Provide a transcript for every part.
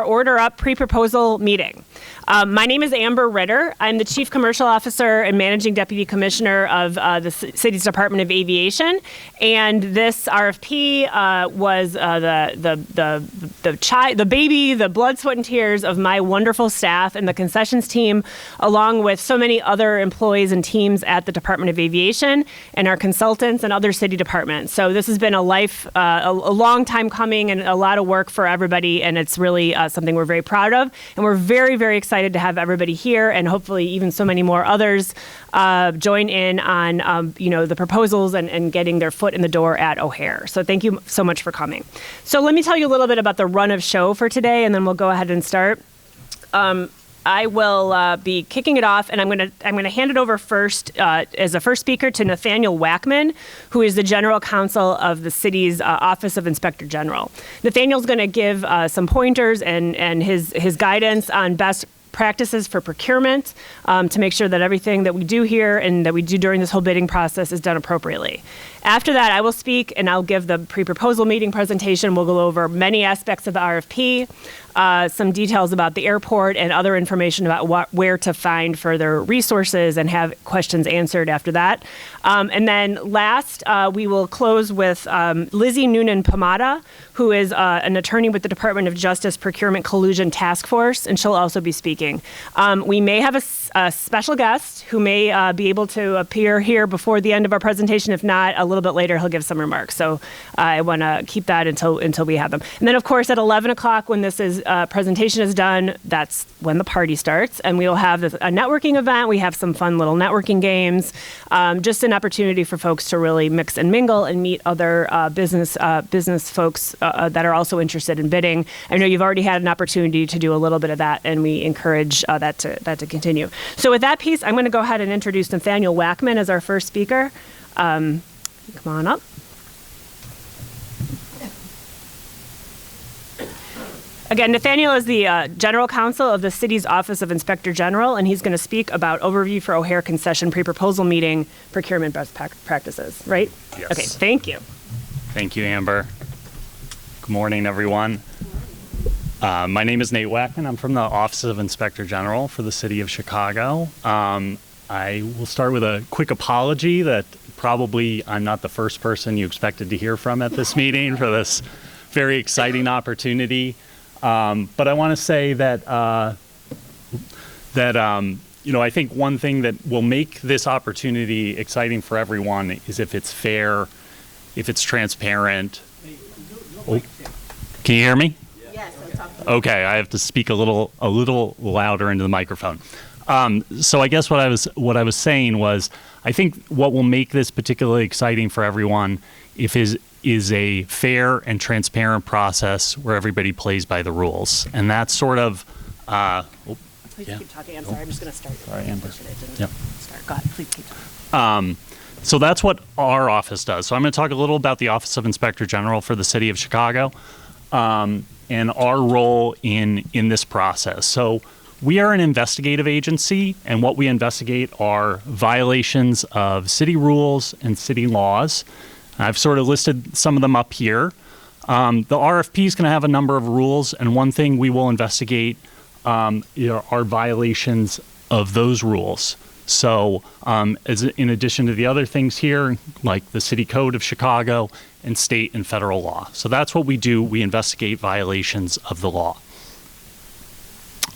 ORDerUp pre-proposal meeting. My name is Amber Ritter. I'm the Chief Commercial Officer and Managing Deputy Commissioner of the city's Department of Aviation. And this RFP was the baby, the blood, sweat, and tears of my wonderful staff and the concessions team, along with so many other employees and teams at the Department of Aviation and our consultants and other city departments. So this has been a long time coming and a lot of work for everybody, and it's really something we're very proud of. And we're very, very excited to have everybody here, and hopefully even so many more others join in on the proposals and getting their foot in the door at O'Hare. So thank you so much for coming. So let me tell you a little bit about the run of show for today, and then we'll go ahead and start. I will be kicking it off, and I'm going to hand it over first as a first speaker to Nathaniel Wackman, who is the General Counsel of the city's Office of Inspector General. Nathaniel's going to give some pointers and his guidance on best practices for procurement to make sure that everything that we do here and that we do during this whole bidding process is done appropriately. After that, I will speak and I'll give the pre-proposal meeting presentation. We'll go over many aspects of the RFP, some details about the airport and other information about where to find further resources and have questions answered after that. And then last, we will close with Lizzie Noonan-Pomada, who is an attorney with the Department of Justice Procurement Collusion Task Force, and she'll also be speaking. We may have a special guest who may be able to appear here before the end of our presentation. If not, a little bit later, he'll give some remarks. So I want to keep that until we have them. And then, of course, at 11 o'clock, when this presentation is done, that's when the party starts. And we will have a networking event. We have some fun little networking games, just an opportunity for folks to really mix and mingle and meet other business folks that are also interested in bidding. I know you've already had an opportunity to do a little bit of that, and we encourage that to continue. So with that piece, I'm going to go ahead and introduce Nathaniel Wackman as our first speaker. Come on up. Again, Nathaniel is the General Counsel of the city's Office of Inspector General, and he's going to speak about overview for O'Hare concession pre-proposal meeting procurement best practices, right? Yes. Okay, thank you. Thank you, Amber. Good morning, everyone. My name is Nate Wackman. I'm from the Office of Inspector General for the City of Chicago. I will start with a quick apology that probably I'm not the first person you expected to hear from at this meeting for this very exciting opportunity. But I want to say that I think one thing that will make this opportunity exciting for everyone is if it's fair, if it's transparent. Oh, can you hear me? Yes, I'm talking. Okay, I have to speak a little louder into the microphone. So I guess what I was saying was, I think what will make this particularly exciting for everyone is a fair and transparent process where everybody plays by the rules, and that's sort of. Please keep talking. I'm sorry. I'm just going to start. Sorry, Amber. Yep. Start. Go ahead. Please keep talking. So that's what our office does. So I'm going to talk a little about the Office of Inspector General for the City of Chicago, and our role in this process. So we are an investigative agency, and what we investigate are violations of city rules and city laws. I've sort of listed some of them up here. The RFP is going to have a number of rules, and one thing we will investigate are violations of those rules. So in addition to the other things here, like the City Code of Chicago and state and federal law. So that's what we do. We investigate violations of the law.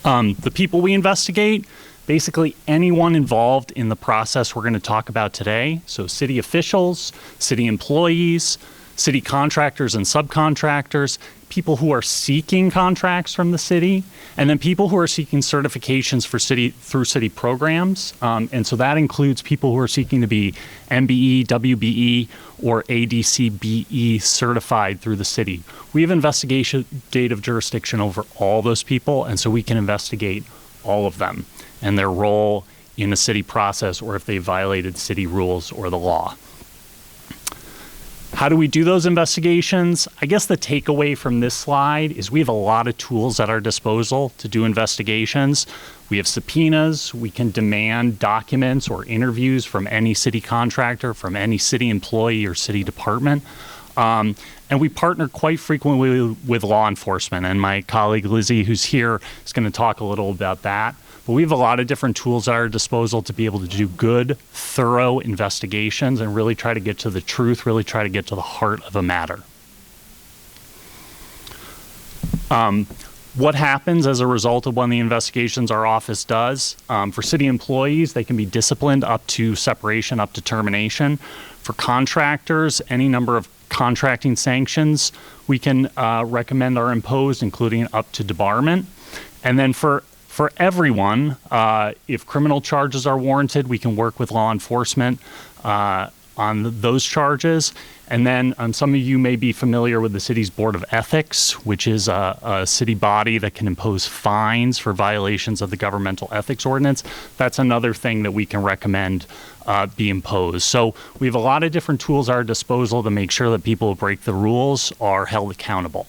The people we investigate, basically anyone involved in the process we're going to talk about today. So city officials, city employees, city contractors and subcontractors, people who are seeking contracts from the city, and then people who are seeking certifications for through city programs. And so that includes people who are seeking to be MBE, WBE, or ADCBE certified through the city. We have investigative jurisdiction over all those people, and so we can investigate all of them and their role in the city process, or if they violated city rules or the law. How do we do those investigations? I guess the takeaway from this slide is we have a lot of tools at our disposal to do investigations. We have subpoenas. We can demand documents or interviews from any city contractor, from any city employee or city department. And we partner quite frequently with law enforcement. And my colleague Lizzie, who's here, is going to talk a little about that. But we have a lot of different tools at our disposal to be able to do good, thorough investigations and really try to get to the truth, really try to get to the heart of a matter. What happens as a result of one of the investigations our office does? For city employees, they can be disciplined up to separation, up to termination. For contractors, any number of contracting sanctions we can recommend are imposed, including up to debarment. And then for everyone, if criminal charges are warranted, we can work with law enforcement on those charges. And then some of you may be familiar with the city's Board of Ethics, which is a city body that can impose fines for violations of the governmental ethics ordinance. That's another thing that we can recommend be imposed. So we have a lot of different tools at our disposal to make sure that people who break the rules are held accountable.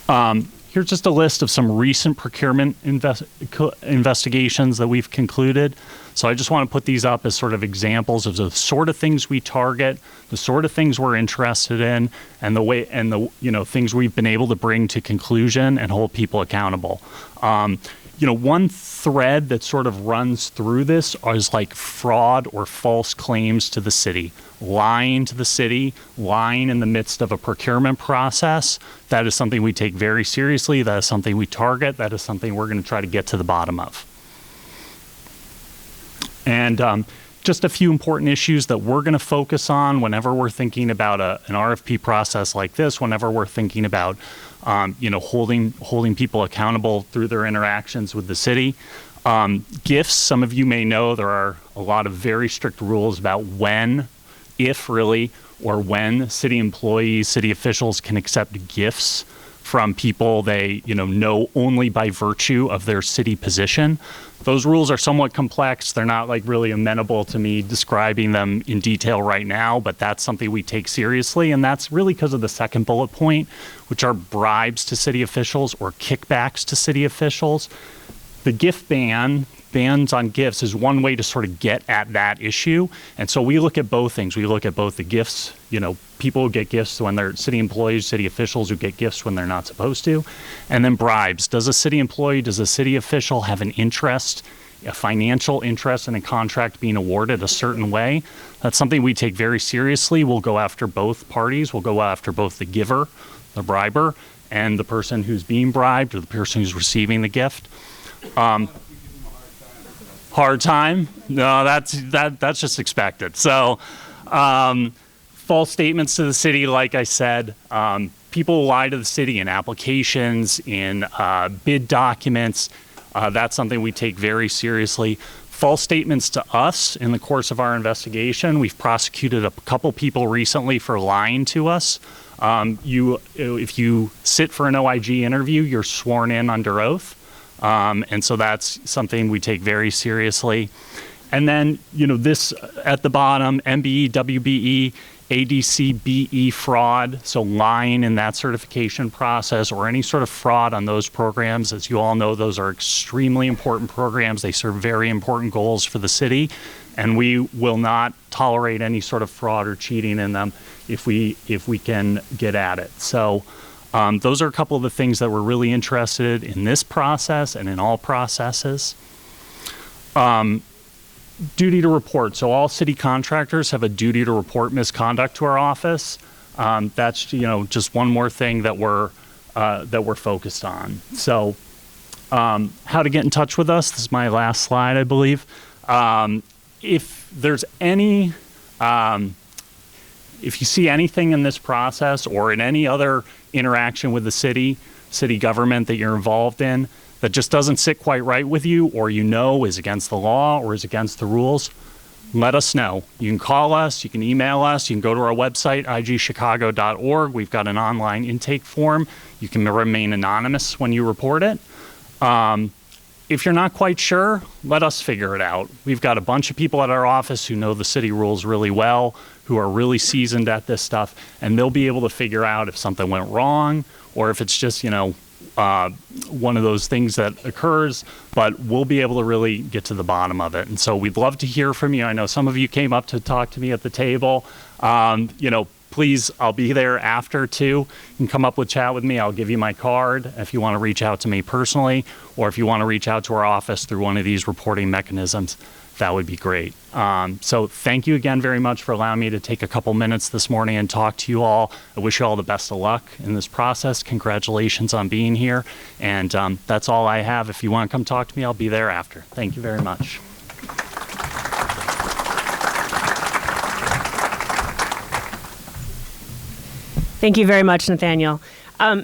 Here's just a list of some recent procurement investigations that we've concluded. So I just want to put these up as sort of examples of the sort of things we target, the sort of things we're interested in, and the things we've been able to bring to conclusion and hold people accountable. One thread that sort of runs through this is like fraud or false claims to the city, lying to the city, lying in the midst of a procurement process. That is something we take very seriously. That is something we target. That is something we're going to try to get to the bottom of. And just a few important issues that we're going to focus on whenever we're thinking about an RFP process like this, whenever we're thinking about holding people accountable through their interactions with the city. Gifts, some of you may know there are a lot of very strict rules about when, if really, or when city employees, city officials can accept gifts from people they know only by virtue of their city position. Those rules are somewhat complex. They're not like really amenable to me describing them in detail right now, but that's something we take seriously. And that's really because of the second bullet point, which are bribes to city officials or kickbacks to city officials. The gift bans on gifts is one way to sort of get at that issue. And so we look at both things. We look at both the gifts, people who get gifts when they're city employees, city officials who get gifts when they're not supposed to, and then bribes. Does a city employee, does a city official have an interest, a financial interest in a contract being awarded a certain way? That's something we take very seriously. We'll go after both parties. We'll go after both the giver, the briber, and the person who's being bribed or the person who's receiving the gift. Hard time? No, that's just expected. So, false statements to the city, like I said, people lie to the city in applications, in bid documents. That's something we take very seriously. False statements to us in the course of our investigation. We've prosecuted a couple people recently for lying to us. If you sit for an OIG interview, you're sworn in under oath. And so that's something we take very seriously. And then, this at the bottom, MBE, WBE, ADC, BE fraud, so lying in that certification process or any sort of fraud on those programs. As you all know, those are extremely important programs. They serve very important goals for the city, and we will not tolerate any sort of fraud or cheating in them if we can get at it. So those are a couple of the things that we're really interested in this process and in all processes. Duty to report. So all city contractors have a duty to report misconduct to our office. That's just one more thing that we're focused on. So how to get in touch with us. This is my last slide, I believe. If there's any, if you see anything in this process or in any other interaction with the city government that you're involved in that just doesn't sit quite right with you, or is against the law or is against the rules, let us know. You can call us, you can email us, you can go to our website, igchicago.org. We've got an online intake form. You can remain anonymous when you report it. If you're not quite sure, let us figure it out. We've got a bunch of people at our office who know the city rules really well, who are really seasoned at this stuff, and they'll be able to figure out if something went wrong or if it's just, one of those things that occurs, but we'll be able to really get to the bottom of it. And so we'd love to hear from you. I know some of you came up to talk to me at the table. Please, I'll be there after too. You can come up with chat with me. I'll give you my card if you want to reach out to me personally, or if you want to reach out to our office through one of these reporting mechanisms, that would be great. So thank you again very much for allowing me to take a couple minutes this morning and talk to you all. I wish you all the best of luck in this process. Congratulations on being here. And that's all I have. If you want to come talk to me, I'll be there after. Thank you very much. Thank you very much, Nathaniel.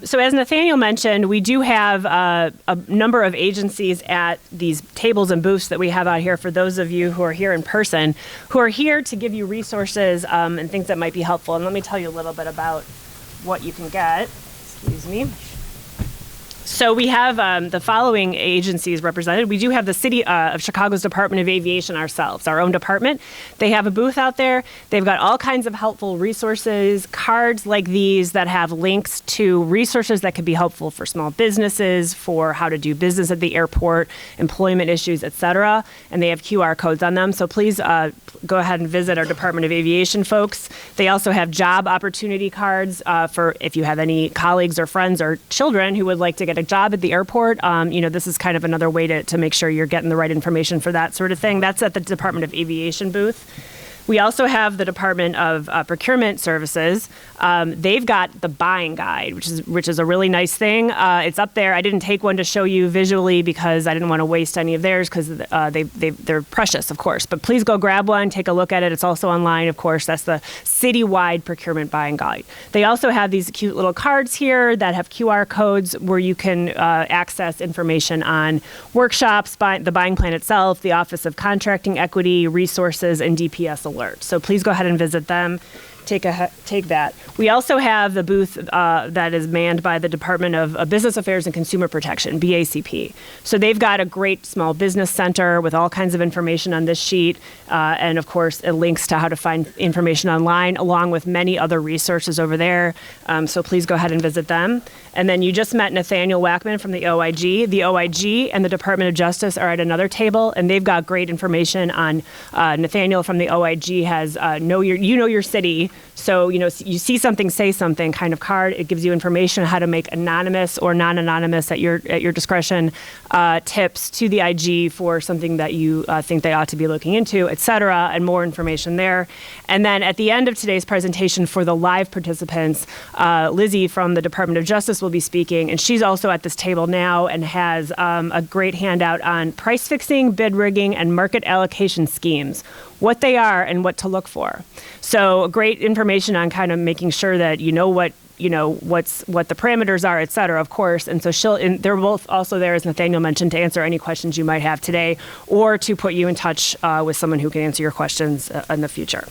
So as Nathaniel mentioned, we do have a number of agencies at these tables and booths that we have out here for those of you who are here in person, who are here to give you resources and things that might be helpful. And let me tell you a little bit about what you can get. Excuse me. So we have the following agencies represented. We do have the City of Chicago's Department of Aviation ourselves, our own department. They have a booth out there. They've got all kinds of helpful resources, cards like these that have links to resources that could be helpful for small businesses, for how to do business at the airport, employment issues, et cetera. And they have QR codes on them. So please go ahead and visit our Department of Aviation folks. They also have job opportunity cards for if you have any colleagues or friends or children who would like to get a job at the airport. This is kind of another way to make sure you're getting the right information for that sort of thing. That's at the Department of Aviation booth. We also have the Department of Procurement Services. They've got the buying guide, which is a really nice thing. It's up there. I didn't take one to show you visually because I didn't want to waste any of theirs because they're precious, of course. But please go grab one, take a look at it. It's also online, of course. That's the citywide procurement buying guide. They also have these cute little cards here that have QR codes where you can access information on workshops, the buying plan itself, the Office of Contracting Equity, resources, and DPS alerts. So please go ahead and visit them. Take that. We also have the booth that is manned by the Department of Business Affairs and Consumer Protection, BACP. So they've got a great small business center with all kinds of information on this sheet. And of course, it links to how to find information online, along with many other resources over there. So please go ahead and visit them. And then you just met Nathaniel Wackman from the OIG. The OIG and the Department of Justice are at another table, and they've got great information on Nathaniel from the OIG has know your city. So, you see something, say something kind of card. It gives you information on how to make anonymous or non-anonymous at your discretion tips to the IG for something that you think they ought to be looking into, et cetera, and more information there. And then at the end of today's presentation for the live participants, Lizzie from the Department of Justice will be speaking, and she's also at this table now and has a great handout on price fixing, bid rigging, and market allocation schemes, what they are and what to look for. So great information on kind of making sure that you know what the parameters are, et cetera, of course. And so they're both also there, as Nathaniel mentioned, to answer any questions you might have today or to put you in touch with someone who can answer your questions in the future.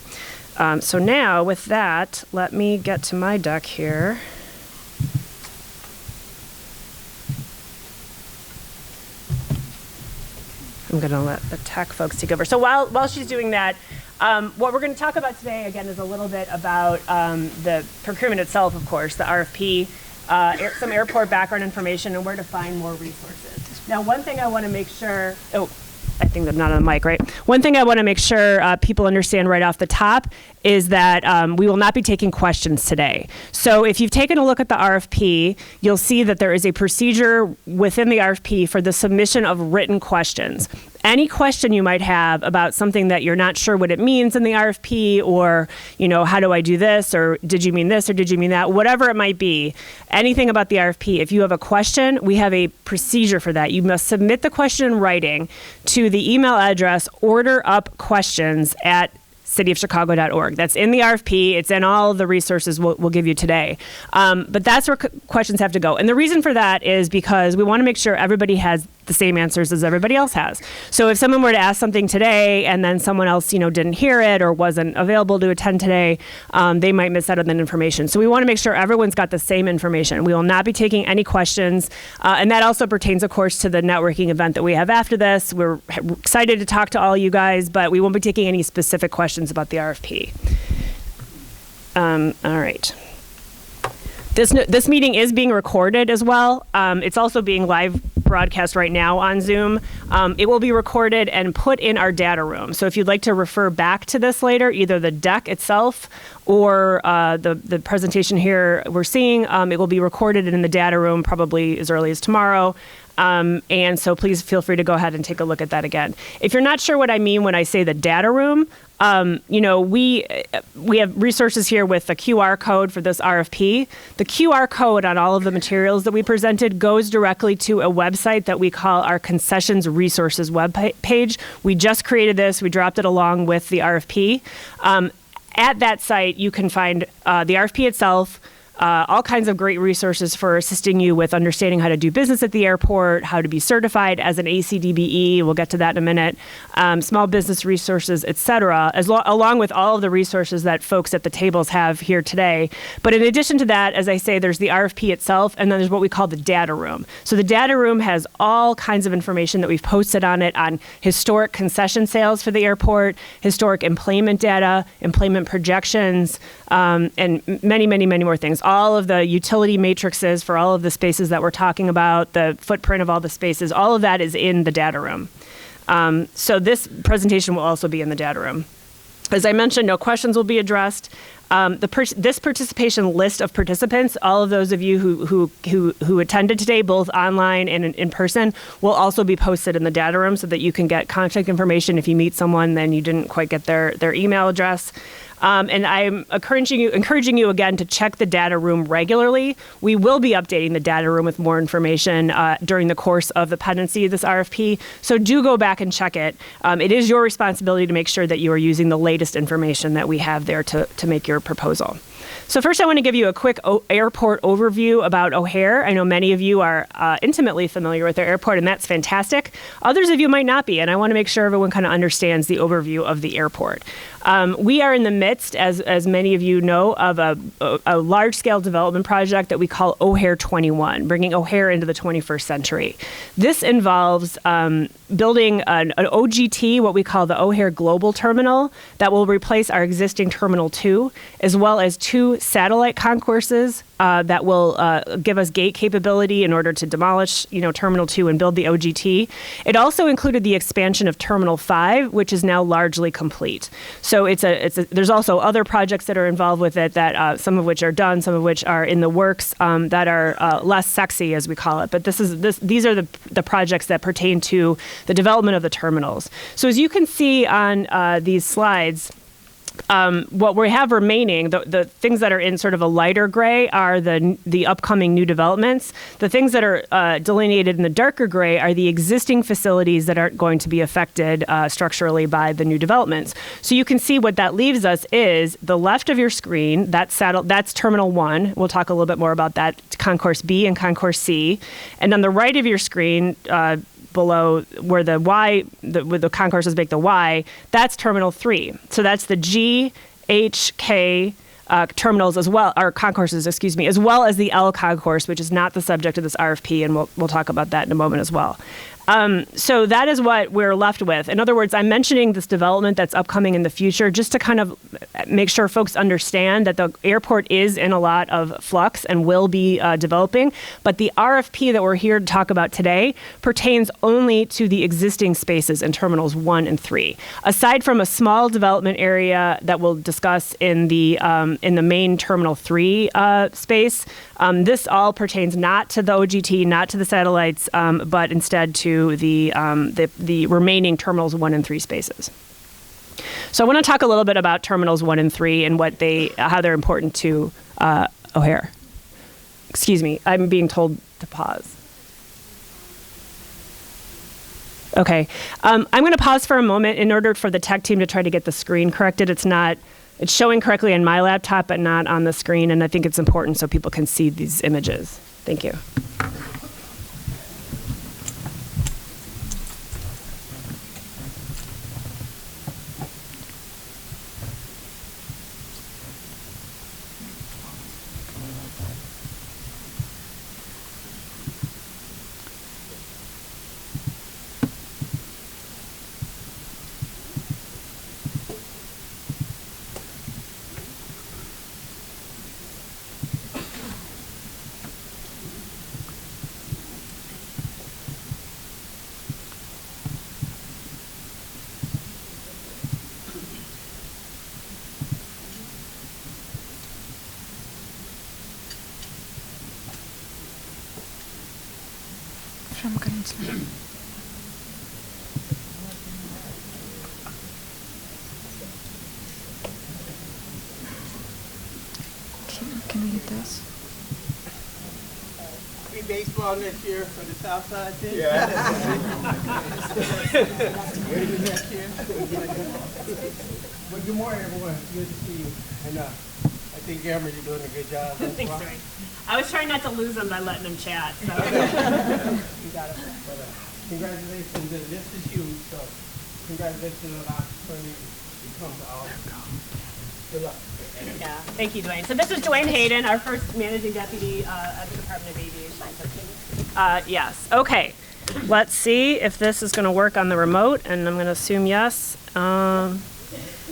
So now with that, let me get to my deck here. I'm going to let the tech folks take over. So while she's doing that, what we're going to talk about today, again, is a little bit about the procurement itself, of course, the RFP, some airport background information, and where to find more resources. Now, one thing I want to make sure, I think I'm not on the mic, right? One thing I want to make sure people understand right off the top is that we will not be taking questions today. So if you've taken a look at the RFP, you'll see that there is a procedure within the RFP for the submission of written questions. Any question you might have about something that you're not sure what it means in the RFP, or, how do I do this, or did you mean this, or did you mean that, whatever it might be, anything about the RFP, if you have a question, we have a procedure for that. You must submit the question in writing to the email address orderupquestions@cityofchicago.org. That's in the RFP. It's in all of the resources we'll give you today. But that's where questions have to go. And the reason for that is because we want to make sure everybody has the same answers as everybody else has. So if someone were to ask something today and then someone else, didn't hear it or wasn't available to attend today, they might miss out on that information. So we want to make sure everyone's got the same information. We will not be taking any questions. And that also pertains, of course, to the networking event that we have after this. We're excited to talk to all you guys, but we won't be taking any specific questions about the RFP. All right. This meeting is being recorded as well. It's also being live broadcast right now on Zoom. It will be recorded and put in our data room. So if you'd like to refer back to this later, either the deck itself or the presentation here we're seeing, it will be recorded in the data room probably as early as tomorrow. And so please feel free to go ahead and take a look at that again. If you're not sure what I mean when I say the data room, we have resources here with the QR code for this RFP. The QR code on all of the materials that we presented goes directly to a website that we call our concessions resources web page. We just created this. We dropped it along with the RFP. At that site, you can find the RFP itself, all kinds of great resources for assisting you with understanding how to do business at the airport, how to be certified as an ACDBE. We'll get to that in a minute. Small business resources, et cetera, along with all of the resources that folks at the tables have here today. But in addition to that, as I say, there's the RFP itself, and then there's what we call the data room. So the data room has all kinds of information that we've posted on it on historic concession sales for the airport, historic employment data, employment projections, and many, many, many more things. All of the utility matrices for all of the spaces that we're talking about, the footprint of all the spaces, all of that is in the data room. So this presentation will also be in the data room. As I mentioned, no questions will be addressed. This participation list of participants, all of those of you who attended today, both online and in person, will also be posted in the data room so that you can get contact information if you meet someone then you didn't quite get their email address. And I'm encouraging you again to check the data room regularly. We will be updating the data room with more information during the course of the pendency of this RFP. So do go back and check it. It is your responsibility to make sure that you are using the latest information that we have there to make your proposal. So first, I want to give you a quick airport overview about O'Hare. I know many of you are intimately familiar with their airport, and that's fantastic. Others of you might not be, and I want to make sure everyone kind of understands the overview of the airport. We are in the midst, as many of you know, of a large-scale development project that we call O'Hare 21, bringing O'Hare into the 21st century. This involves building an OGT, what we call the O'Hare Global Terminal, that will replace our existing Terminal 2, as well as 2 satellite concourses that will give us gate capability in order to demolish, Terminal 2 and build the OGT. It also included the expansion of Terminal 5, which is now largely complete. So there's also other projects that are involved with it that some of which are done, some of which are in the works that are less sexy, as we call it. But these are the projects that pertain to the development of the terminals. So as you can see on these slides, what we have remaining, the things that are in sort of a lighter gray are the upcoming new developments. The things that are delineated in the darker gray are the existing facilities that aren't going to be affected structurally by the new developments. So you can see what that leaves us is the left of your screen, that's Terminal 1. We'll talk a little bit more about that, Concourse B and Concourse C. And on the right of your screen, below where where the concourses make the Y, that's Terminal 3. So that's the G, H, K terminals as well, or concourses, as well as the L concourse, which is not the subject of this RFP, and we'll talk about that in a moment as well. So that is what we're left with. In other words, I'm mentioning this development that's upcoming in the future just to kind of make sure folks understand that the airport is in a lot of flux and will be developing. But the RFP that we're here to talk about today pertains only to the existing spaces in Terminals 1 and 3. Aside from a small development area that we'll discuss in the main Terminal 3 space, this all pertains not to the OGT, not to the satellites, but instead to the remaining Terminals 1 and 3 spaces. So I want to talk a little bit about Terminals 1 and 3 and how they're important to O'Hare. Excuse me, I'm being told to pause. Okay, I'm going to pause for a moment in order for the tech team to try to get the screen corrected. It's showing correctly on my laptop, but not on the screen, and I think it's important so people can see these images. Thank you. Can we get this? Free baseball next year for the South Side team. Yeah. Ready for next year? Well, good morning, everyone. Good to see you. And I think, Gamma, you're doing a good job. Thanks, Dwayne. I was trying not to lose them by letting them chat. So. You got it. But, congratulations. This is huge. So congratulations on the opportunity to come to all. Good luck. Yeah, thank you, Dwayne. So this is Dwayne Hayden, our first managing deputy at the Department of Aviation. Yes. Okay. Let's see if this is going to work on the remote, and I'm going to assume yes.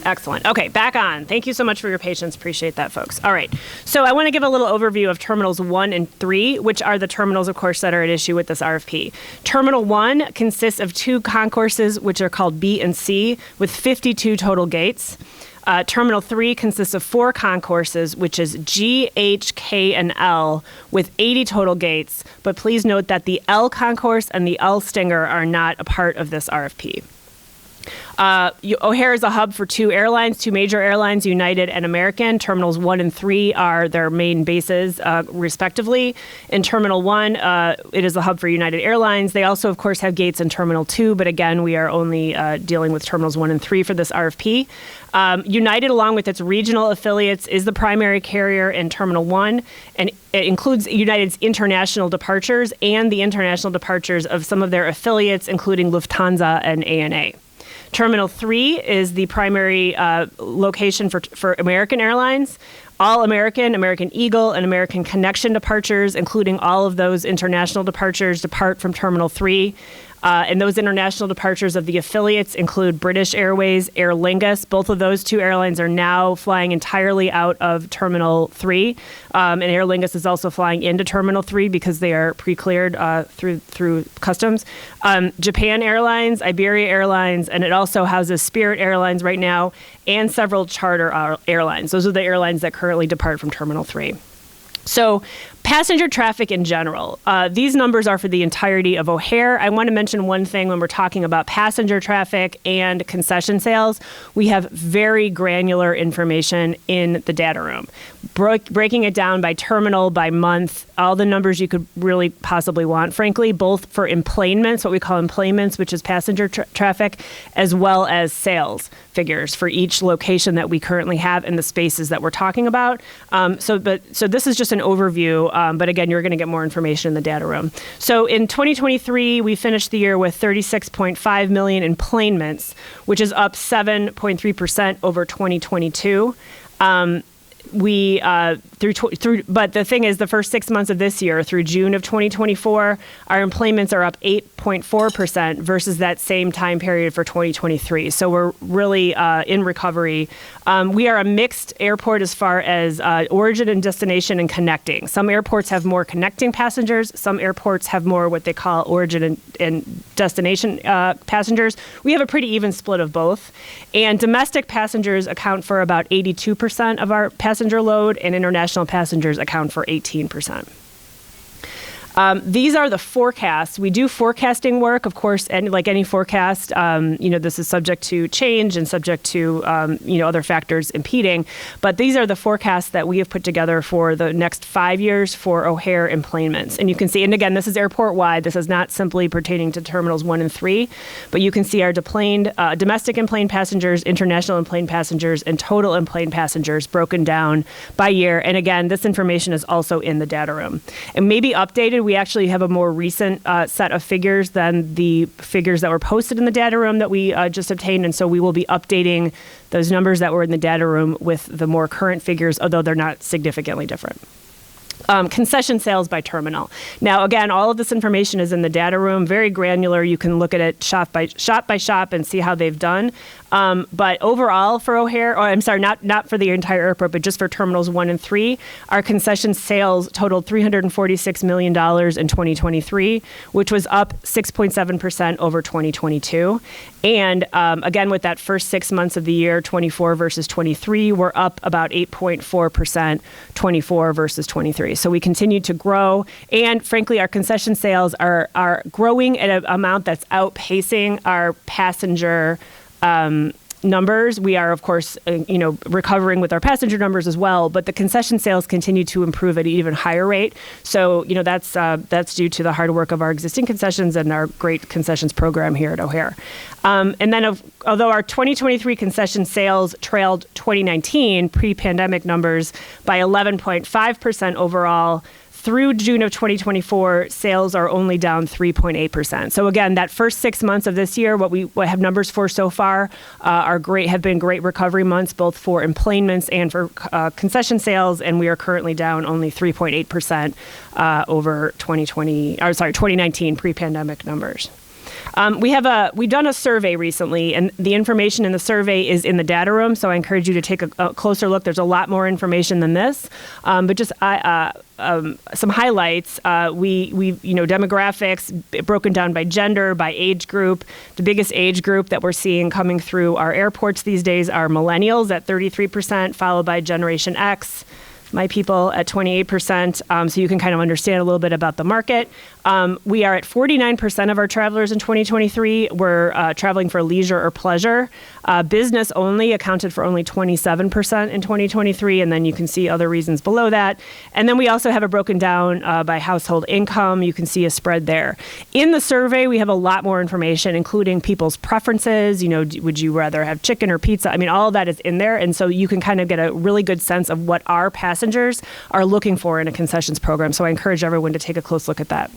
Excellent. Okay, back on. Thank you so much for your patience. Appreciate that, folks. All right. So I want to give a little overview of Terminals 1 and 3, which are the terminals, of course, that are at issue with this RFP. Terminal 1 consists of 2 concourses, which are called B and C, with 52 total gates. Terminal 3 consists of 4 concourses, which is G, H, K, and L, with 80 total gates. But please note that the L concourse and the L stinger are not a part of this RFP. O'Hare is a hub for 2 airlines, 2 major airlines, United and American. Terminals 1 and 3 are their main bases, respectively. In Terminal 1, it is a hub for United Airlines. They also, of course, have gates in Terminal 2, but again, we are only dealing with Terminals 1 and 3 for this RFP. United, along with its regional affiliates, is the primary carrier in Terminal 1, and it includes United's international departures and the international departures of some of their affiliates, including Lufthansa and ANA. Terminal 3 is the primary location for American Airlines. All American, American Eagle, and American Connection departures, including all of those international departures, depart from Terminal 3. And those international departures of the affiliates include British Airways, Aer Lingus. Both of those 2 airlines are now flying entirely out of Terminal 3. And Aer Lingus is also flying into Terminal 3 because they are pre-cleared through customs. Japan Airlines, Iberia Airlines, and it also houses Spirit Airlines right now, and several charter airlines. Those are the airlines that currently depart from Terminal 3. So passenger traffic in general, these numbers are for the entirety of O'Hare. I want to mention one thing when we're talking about passenger traffic and concession sales. We have very granular information in the data room, breaking it down by terminal, by month, all the numbers you could really possibly want, frankly, both for emplanements, what we call emplanements, which is passenger traffic, as well as sales figures for each location that we currently have in the spaces that we're talking about. So this is just an overview. But again, you're going to get more information in the data room. So in 2023, we finished the year with 36.5 million emplanements, which is up 7.3% over 2022. But the thing is, the first 6 months of this year through June of 2024, our emplanements are up 8.4% versus that same time period for 2023. So we're really in recovery. We are a mixed airport as far as origin and destination and connecting. Some airports have more connecting passengers. Some airports have more what they call origin and destination passengers. We have a pretty even split of both. And domestic passengers account for about 82% of our passenger load, and international passengers account for 18%. These are the forecasts. We do forecasting work, of course, and like any forecast, this is subject to change and subject to, other factors impeding. But these are the forecasts that we have put together for the next 5 years for O'Hare emplanements. And you can see, and again, this is airport-wide. This is not simply pertaining to Terminals 1 and 3, but you can see our domestic enplaned passengers, international enplaned passengers, and total enplaned passengers broken down by year. And again, this information is also in the data room. And maybe updated, we actually have a more recent set of figures than the figures that were posted in the data room that we just obtained. And so we will be updating those numbers that were in the data room with the more current figures, although they're not significantly different. Concession sales by terminal. Now, again, all of this information is in the data room, very granular. You can look at it shop by shop and see how they've done. But overall for O'Hare, not for the entire airport, but just for Terminals 1 and 3, our concession sales totaled $346 million in 2023, which was up 6.7% over 2022. And again, with that first 6 months of the year, 24 versus 23, we're up about 8.4%, 24 versus 23. 2023. So we continue to grow, and frankly, our concession sales are growing at an amount that's outpacing our passenger numbers. We are, of course, recovering with our passenger numbers as well, but the concession sales continue to improve at an even higher rate. So, that's due to the hard work of our existing concessions and our great concessions program here at O'Hare. And then, although our 2023 concession sales trailed 2019 pre-pandemic numbers by 11.5% overall, through June of 2024, sales are only down 3.8%. So again, that first 6 months of this year, what we have numbers for so far have been great recovery months, both for enplanements and for concession sales, and we are currently down only 3.8% over 2019 pre-pandemic numbers. We've done a survey recently, and the information in the survey is in the data room. So I encourage you to take a closer look. There's a lot more information than this, but just some highlights. Demographics broken down by gender, by age group. The biggest age group that we're seeing coming through our airports these days are millennials at 33%, followed by Generation X, my people, at 28%. So you can kind of understand a little bit about the market. We are at 49% of our travelers in 2023 were traveling for leisure or pleasure. Business only accounted for only 27% in 2023, and then you can see other reasons below that. And then we also have it broken down by household income. You can see a spread there. In the survey, we have a lot more information, including people's preferences. Would you rather have chicken or pizza? I mean, all of that is in there, and so you can kind of get a really good sense of what our passengers are looking for in a concessions program. So I encourage everyone to take a close look at that.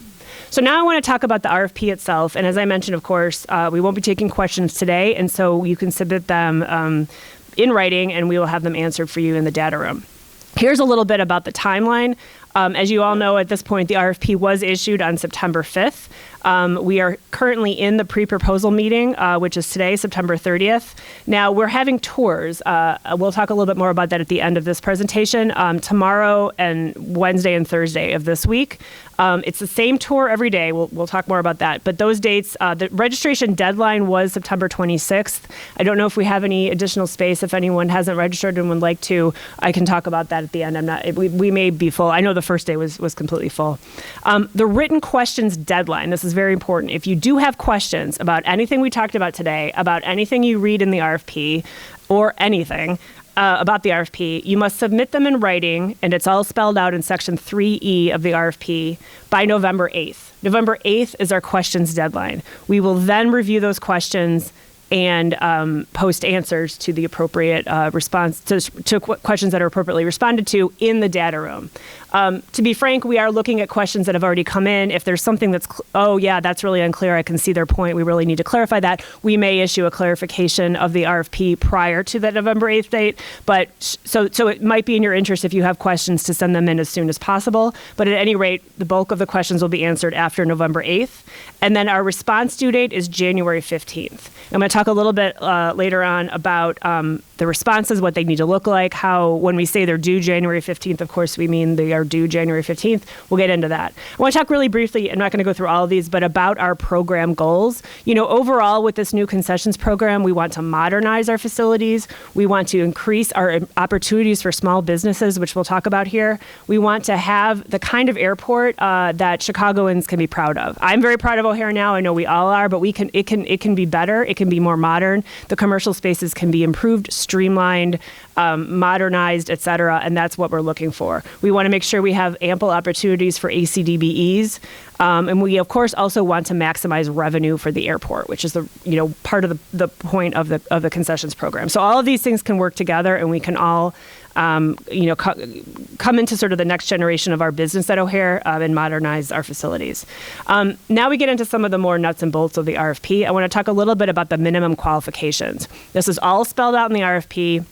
So now I want to talk about the RFP itself. And as I mentioned, of course, we won't be taking questions today. And so you can submit them in writing, and we will have them answered for you in the data room. Here's a little bit about the timeline. As you all know, at this point, the RFP was issued on September 5th. We are currently in the pre-proposal meeting, which is today, September 30th. Now, we're having tours. We'll talk a little bit more about that at the end of this presentation. Tomorrow and Wednesday and Thursday of this week. It's the same tour every day. We'll talk more about that. But those dates, the registration deadline was September 26th. I don't know if we have any additional space. If anyone hasn't registered and would like to, I can talk about that at the end. We may be full. I know the first day was completely full. The written questions deadline, this is very important. If you do have questions about anything we talked about today, about anything you read in the RFP, or anything about the RFP, you must submit them in writing, and it's all spelled out in Section 3E of the RFP by November 8th. November 8th is our questions deadline. We will then review those questions and post answers to the appropriate response to questions that are appropriately responded to in the data room. To be frank, we are looking at questions that have already come in. If there's something that's, that's really unclear, I can see their point, we really need to clarify that, we may issue a clarification of the RFP prior to that November 8th date. But so it might be in your interest, if you have questions, to send them in as soon as possible. But at any rate, the bulk of the questions will be answered after November 8th. And then our response due date is January 15th. I'm going to talk a little bit later on about the responses, what they need to look like, how, when we say they're due January 15th, of course, we mean they are due January 15th. We'll get into that. I want to talk really briefly, I'm not going to go through all of these, but about our program goals. Overall, with this new concessions program, we want to modernize our facilities. We want to increase our opportunities for small businesses, which we'll talk about here. We want to have the kind of airport that Chicagoans can be proud of. I'm very proud of O'Hare now. I know we all are, but it can be better. It can be more modern. The commercial spaces can be improved, streamlined, modernized, et cetera, and that's what we're looking for. We want to make sure we have ample opportunities for ACDBEs, and we, of course, also want to maximize revenue for the airport, which is the part of the point of the concessions program. So all of these things can work together, and we can all come into sort of the next generation of our business at O'Hare and modernize our facilities. Now we get into some of the more nuts and bolts of the RFP. I want to talk a little bit about the minimum qualifications. This is all spelled out in the RFP.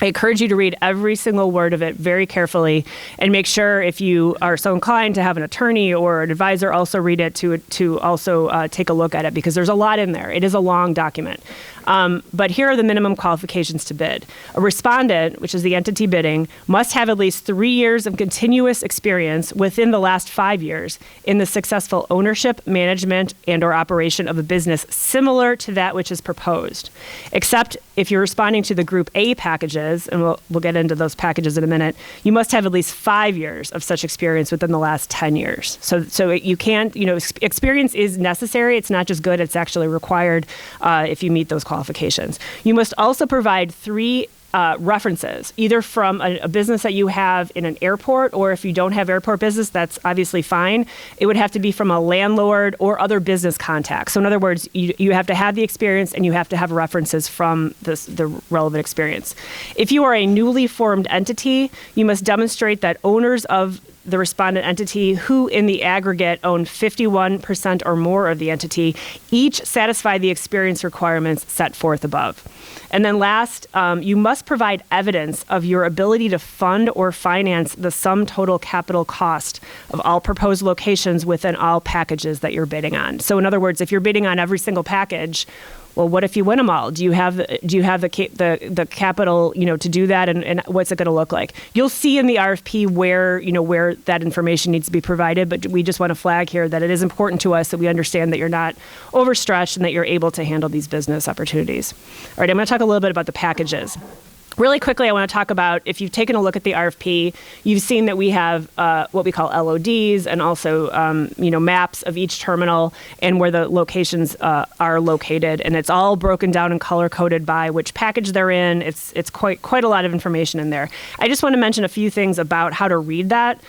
I encourage you to read every single word of it very carefully, and make sure, if you are so inclined to have an attorney or an advisor also read it, to also take a look at it, because there's a lot in there. It is a long document. But here are the minimum qualifications to bid. A respondent, which is the entity bidding, must have at least 3 years of continuous experience within the last 5 years in the successful ownership, management, and/or operation of a business similar to that which is proposed, except if you're responding to the Group A packages, packages, and we'll get into those packages in a minute, you must have at least 5 years of such experience within the last 10 years. So you can't, experience is necessary. It's not just good, it's actually required if you meet those qualifications. You must also provide 3 references, either from a business that you have in an airport, or if you don't have airport business, that's obviously fine. It would have to be from a landlord or other business contacts. So in other words, you have to have the experience and you have to have references from the relevant experience. If you are a newly formed entity, you must demonstrate that owners of the respondent entity who in the aggregate own 51% or more of the entity each satisfy the experience requirements set forth above. And then last, you must provide evidence of your ability to fund or finance the sum total capital cost of all proposed locations within all packages that you're bidding on. So in other words, if you're bidding on every single package, well, what if you win them all? Do you have the capital, to do that, and what's it going to look like? You'll see in the RFP where that information needs to be provided, but we just want to flag here that it is important to us that we understand that you're not overstretched and that you're able to handle these business opportunities. All right, I'm going to talk a little bit about the packages. Really quickly, I want to talk about, if you've taken a look at the RFP, you've seen that we have what we call LODs and also, maps of each terminal and where the locations are located. And it's all broken down and color-coded by which package they're in. It's quite a lot of information in there. I just want to mention a few things about how to read that.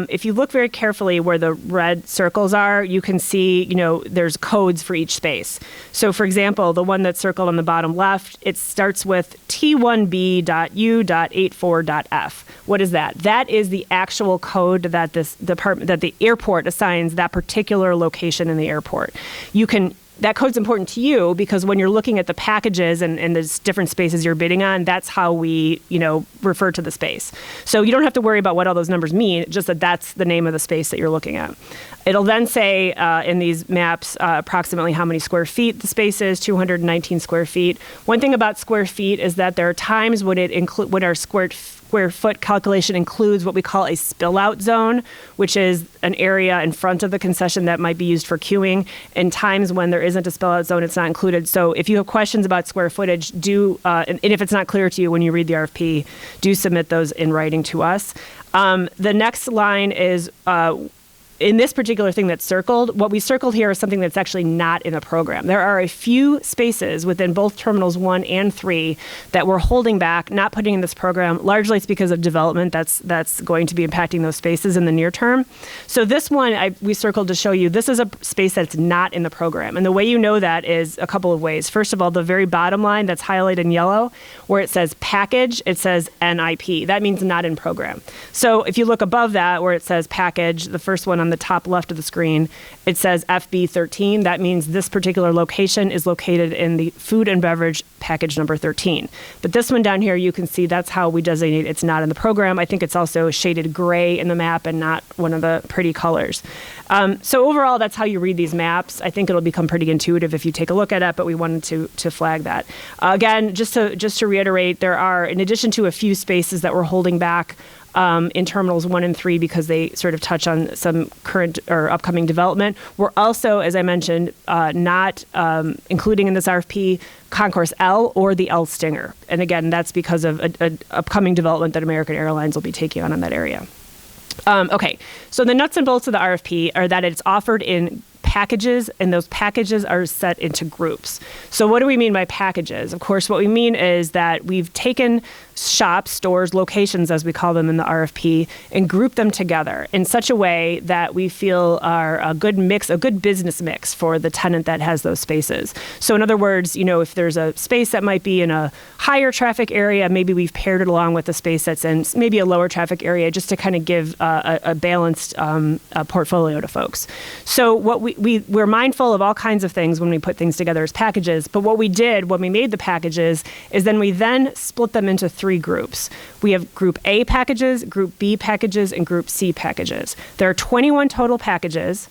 If you look very carefully where the red circles are, you can see, there's codes for each space. So for example, the one that's circled on the bottom left, it starts with T1B.U.84.F. What is that? That is the actual code that that the airport assigns that particular location in the airport. That code's important to you because when you're looking at the packages and the different spaces you're bidding on, that's how we, refer to the space. So you don't have to worry about what all those numbers mean, just that that's the name of the space that you're looking at. It'll then say in these maps approximately how many square feet the space is, 219 square feet. One thing about square feet is that there are times when our square foot calculation includes what we call a spill-out zone, which is an area in front of the concession that might be used for queuing. And times when there isn't a spill-out zone, it's not included. So if you have questions about square footage, and if it's not clear to you when you read the RFP, do submit those in writing to us. The next line is in this particular thing that's circled, what we circled here is something that's actually not in the program. There are a few spaces within both terminals 1 and 3 that we're holding back, not putting in this program. Largely it's because of development that's going to be impacting those spaces in the near term. So this one we circled to show you this is a space that's not in the program. And the way you know that is a couple of ways. First of all, the very bottom line that's highlighted in yellow, where it says package, it says NIP. That means not in program. So if you look above that where it says package, the first one on the top left of the screen, it says FB13. That means this particular location is located in the food and beverage package number 13. But this one down here, you can see that's how we designate it's not in the program. I think it's also shaded gray in the map and not one of the pretty colors. So overall, that's how you read these maps. I think it'll become pretty intuitive if you take a look at it, but we wanted to flag that. Again, just to reiterate, there are, in addition to a few spaces that we're holding back in terminals 1 and 3 because they sort of touch on some current or upcoming development. We're also, as I mentioned, not including in this RFP Concourse L or the L Stinger. And again, that's because of an upcoming development that American Airlines will be taking on that area. Okay, so the nuts and bolts of the RFP are that it's offered in packages, and those packages are set into groups. So what do we mean by packages? Of course, what we mean is that we've taken shops, stores, locations, as we call them in the RFP, and grouped them together in such a way that we feel are a good mix, a good business mix for the tenant that has those spaces. So in other words, if there's a space that might be in a higher traffic area, maybe we've paired it along with a space that's in maybe a lower traffic area just to kind of give a balanced portfolio to folks. So what we're mindful of all kinds of things when we put things together as packages, but what we did when we made the packages is then we split them into 3 groups. We have Group A packages, Group B packages, and Group C packages. There are 21 total packages.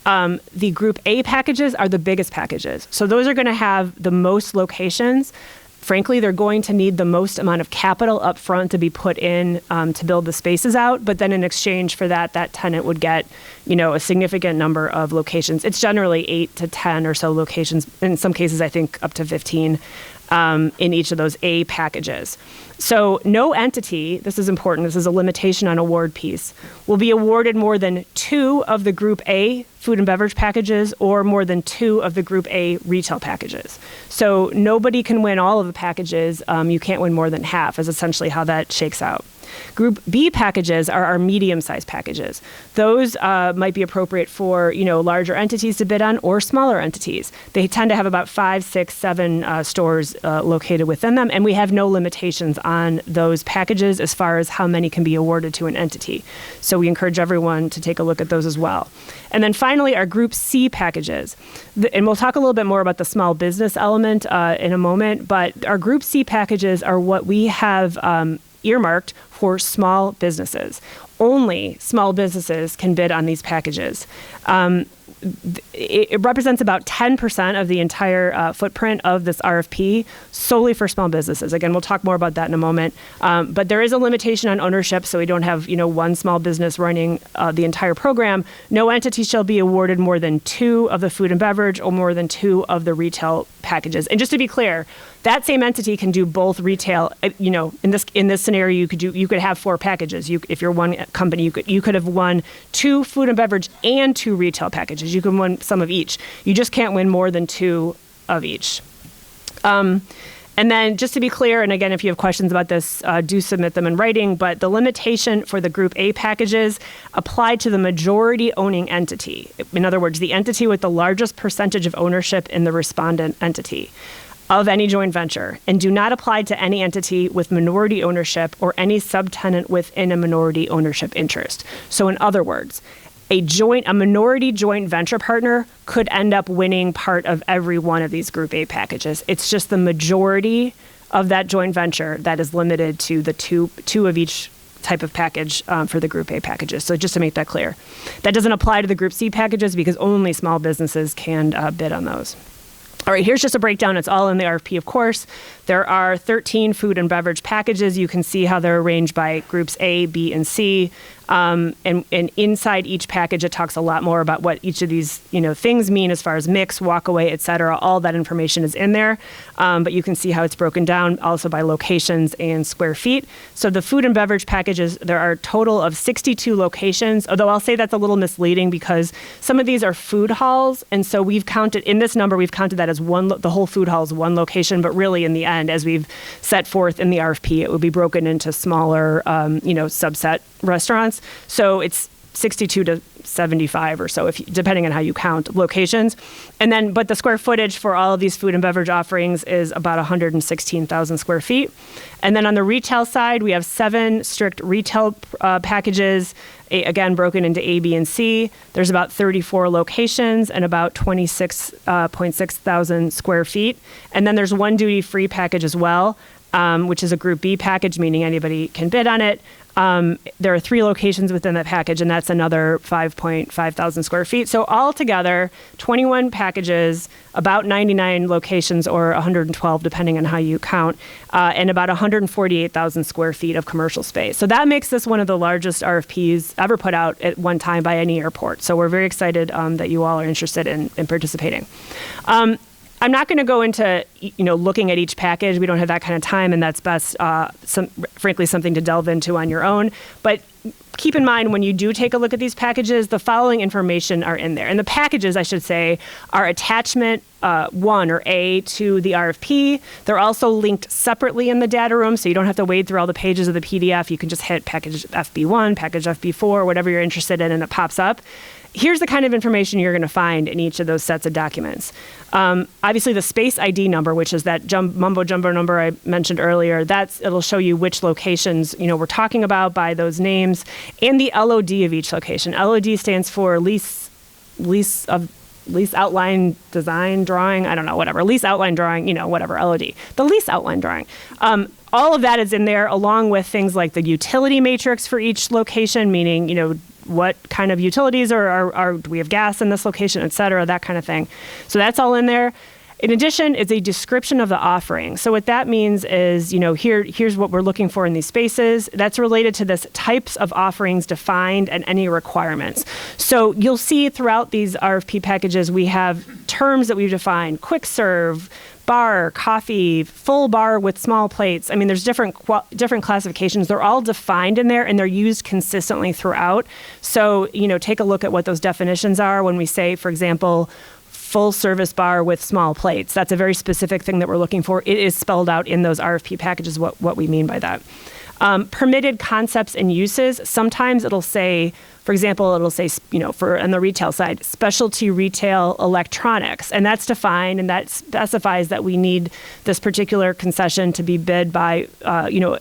The Group A packages are the biggest packages. So those are going to have the most locations. Frankly, they're going to need the most amount of capital up front to be put in to build the spaces out. But then in exchange for that tenant would get, a significant number of locations. It's generally 8 to 10 or so locations. In some cases, I think up to 15. in each of those A packages. So no entity, this is important, this is a limitation on award piece, will be awarded more than 2 of the Group A food and beverage packages or more than 2 of the Group A retail packages. So nobody can win all of the packages. You can't win more than half is essentially how that shakes out. Group B packages are our medium-sized packages. Those might be appropriate for, larger entities to bid on or smaller entities. They tend to have about 5, 6, 7 stores located within them, and we have no limitations on those packages as far as how many can be awarded to an entity. So we encourage everyone to take a look at those as well. And then finally, our Group C packages. And we'll talk a little bit more about the small business element in a moment, but our Group C packages are what we have earmarked for small businesses. Only small businesses can bid on these packages. It represents about 10% of the entire footprint of this RFP solely for small businesses. Again, we'll talk more about that in a moment. But there is a limitation on ownership, so we don't have one small business running the entire program. No entity shall be awarded more than 2 of the food and beverage or more than 2 of the retail packages. And just to be clear, that same entity can do both retail. In this scenario, you could have 4 packages. If you're one company, you could have won 2 food and beverage and 2 retail packages. You can win some of each. You just can't win more than 2 of each. And then just to be clear, and again, if you have questions about this, do submit them in writing, but the limitation for the Group A packages apply to the majority owning entity. In other words, the entity with the largest percentage of ownership in the respondent entity of any joint venture, and do not apply to any entity with minority ownership or any subtenant within a minority ownership interest. So in other words, a minority joint venture partner could end up winning part of every one of these Group A packages. It's just the majority of that joint venture that is limited to the two of each type of package for the Group A packages. So just to make that clear. That doesn't apply to the Group C packages because only small businesses can bid on those. All right, here's just a breakdown. It's all in the RFP, of course. There are 13 food and beverage packages. You can see how they're arranged by Groups A, B, and C. And inside each package, it talks a lot more about what each of these things mean as far as mix, walkaway, et cetera. All that information is in there. But you can see how it's broken down also by locations and square feet. So the food and beverage packages, there are a total of 62 locations, although I'll say that's a little misleading because some of these are food halls. And so we've counted that as the whole food hall is one location, but really in the end, as we've set forth in the RFP, it would be broken into smaller, subset restaurants. So it's 62 to 75 or so, depending on how you count locations. But the square footage for all of these food and beverage offerings is about 116,000 square feet. And then on the retail side, we have 7 strict retail packages, again, broken into A, B, and C. There's about 34 locations and about 26.6 thousand square feet. And then there's one duty-free package as well, which is a Group B package, meaning anybody can bid on it. There are 3 locations within that package, and that's another 5.5 thousand square feet. So altogether, 21 packages, about 99 locations or 112, depending on how you count, and about 148,000 square feet of commercial space. So that makes this one of the largest RFPs ever put out at one time by any airport. So we're very excited that you all are interested in participating. I'm not going to go into, looking at each package. We don't have that kind of time, and that's best, frankly, something to delve into on your own. But keep in mind, when you do take a look at these packages, the following information are in there. And the packages, I should say, are attachment 1 or A to the RFP. They're also linked separately in the data room, so you don't have to wade through all the pages of the PDF. You can just hit package FB1, package FB4, whatever you're interested in, and it pops up. Here's the kind of information you're going to find in each of those sets of documents. Obviously, the space ID number, which is that mumbo jumbo number I mentioned earlier, it'll show you which locations we're talking about by those names, and the LOD of each location. LOD stands for lease outline design drawing. I don't know, whatever. Lease outline drawing. Whatever. LOD. The lease outline drawing. All of that is in there, along with things like the utility matrix for each location, meaning what kind of utilities do we have gas in this location, et cetera, that kind of thing. So that's all in there. In addition, it's a description of the offering. So what that means is, here's what we're looking for in these spaces. That's related to this types of offerings defined and any requirements. So you'll see throughout these RFP packages, we have terms that we've defined: quick serve, bar, coffee, full bar with small plates. I mean, there's different classifications. They're all defined in there, and they're used consistently throughout. So, take a look at what those definitions are when we say, for example, full service bar with small plates. That's a very specific thing that we're looking for. It is spelled out in those RFP packages what we mean by that. Permitted concepts and uses. Sometimes it'll say, for example, for on the retail side, specialty retail electronics, and that's defined, and that specifies that we need this particular concession to be bid by,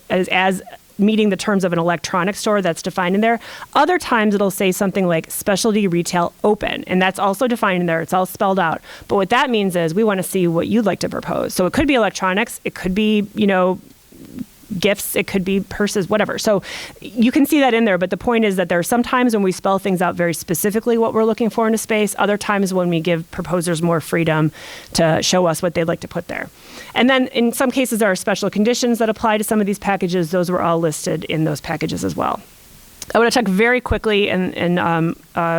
as meeting the terms of an electronics store. That's defined in there. Other times it'll say something like specialty retail open, and that's also defined in there. It's all spelled out. But what that means is we want to see what you'd like to propose. So it could be electronics, it could be, gifts, it could be purses, whatever. So you can see that in there, but the point is that there are some times when we spell things out very specifically what we're looking for in a space, other times when we give proposers more freedom to show us what they'd like to put there. And then in some cases there are special conditions that apply to some of these packages. Those were all listed in those packages as well. I want to talk very quickly, and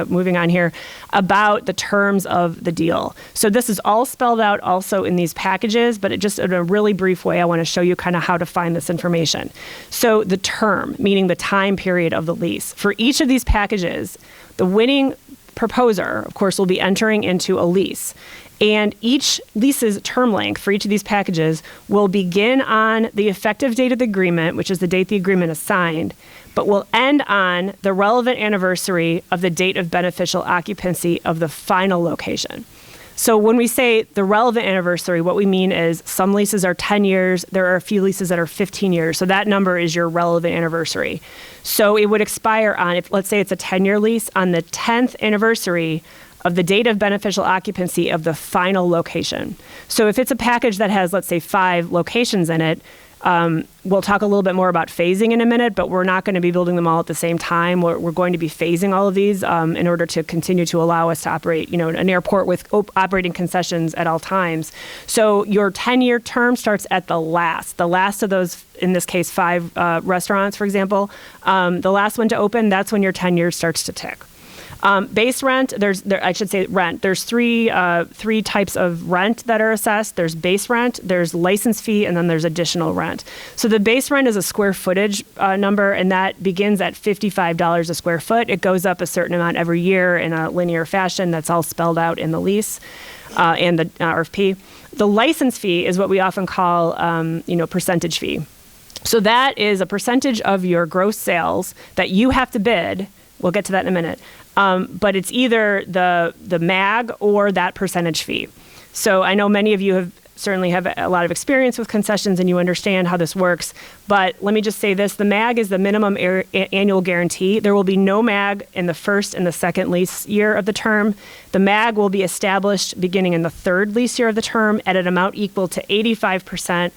moving on here, about the terms of the deal. So this is all spelled out also in these packages, but just in a really brief way, I want to show you kind of how to find this information. So the term, meaning the time period of the lease. For each of these packages, the winning proposer, of course, will be entering into a lease. And each lease's term length for each of these packages will begin on the effective date of the agreement, which is the date the agreement is signed, but will end on the relevant anniversary of the date of beneficial occupancy of the final location. So when we say the relevant anniversary, what we mean is some leases are 10 years, there are a few leases that are 15 years. So that number is your relevant anniversary. So it would expire on, if let's say it's a 10-year lease, on the 10th anniversary of the date of beneficial occupancy of the final location. So if it's a package that has, let's say, 5 locations in it, we'll talk a little bit more about phasing in a minute, but we're not going to be building them all at the same time. We're going to be phasing all of these in order to continue to allow us to operate, an airport with operating concessions at all times. So your 10-year term starts at the last of those, in this case, 5 restaurants, for example. The last one to open, that's when your 10 years starts to tick. Base rent, rent. There's three types of rent that are assessed. There's base rent, there's license fee, and then there's additional rent. So the base rent is a square footage number, and that begins at $55 a square foot. It goes up a certain amount every year in a linear fashion. That's all spelled out in the lease and the RFP. The license fee is what we often call, percentage fee. So that is a percentage of your gross sales that you have to bid. We'll get to that in a minute. But it's either the MAG or that percentage fee. So I know many of you certainly have a lot of experience with concessions and you understand how this works. But let me just say this. The MAG is the minimum annual guarantee. There will be no MAG in the first and the second lease year of the term. The MAG will be established beginning in the third lease year of the term at an amount equal to 85%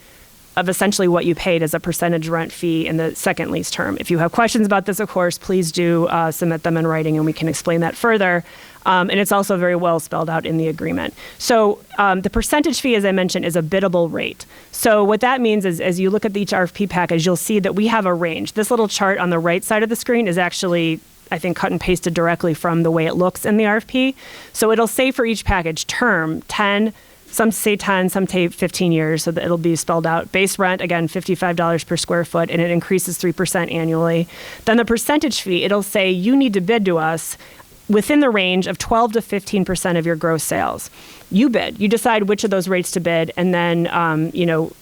of essentially what you paid as a percentage rent fee in the second lease term. If you have questions about this, of course, please do submit them in writing and we can explain that further. And it's also very well spelled out in the agreement. So the percentage fee, as I mentioned, is a biddable rate. So what that means is as you look at each RFP package, you'll see that we have a range. This little chart on the right side of the screen is actually, I think, cut and pasted directly from the way it looks in the RFP. So it'll say for each package, term 10, some say 10, some say 15 years, so that it'll be spelled out. Base rent, again, $55 per square foot, and it increases 3% annually. Then the percentage fee, it'll say you need to bid to us within the range of 12 to 15% of your gross sales. You bid. You decide which of those rates to bid, and then,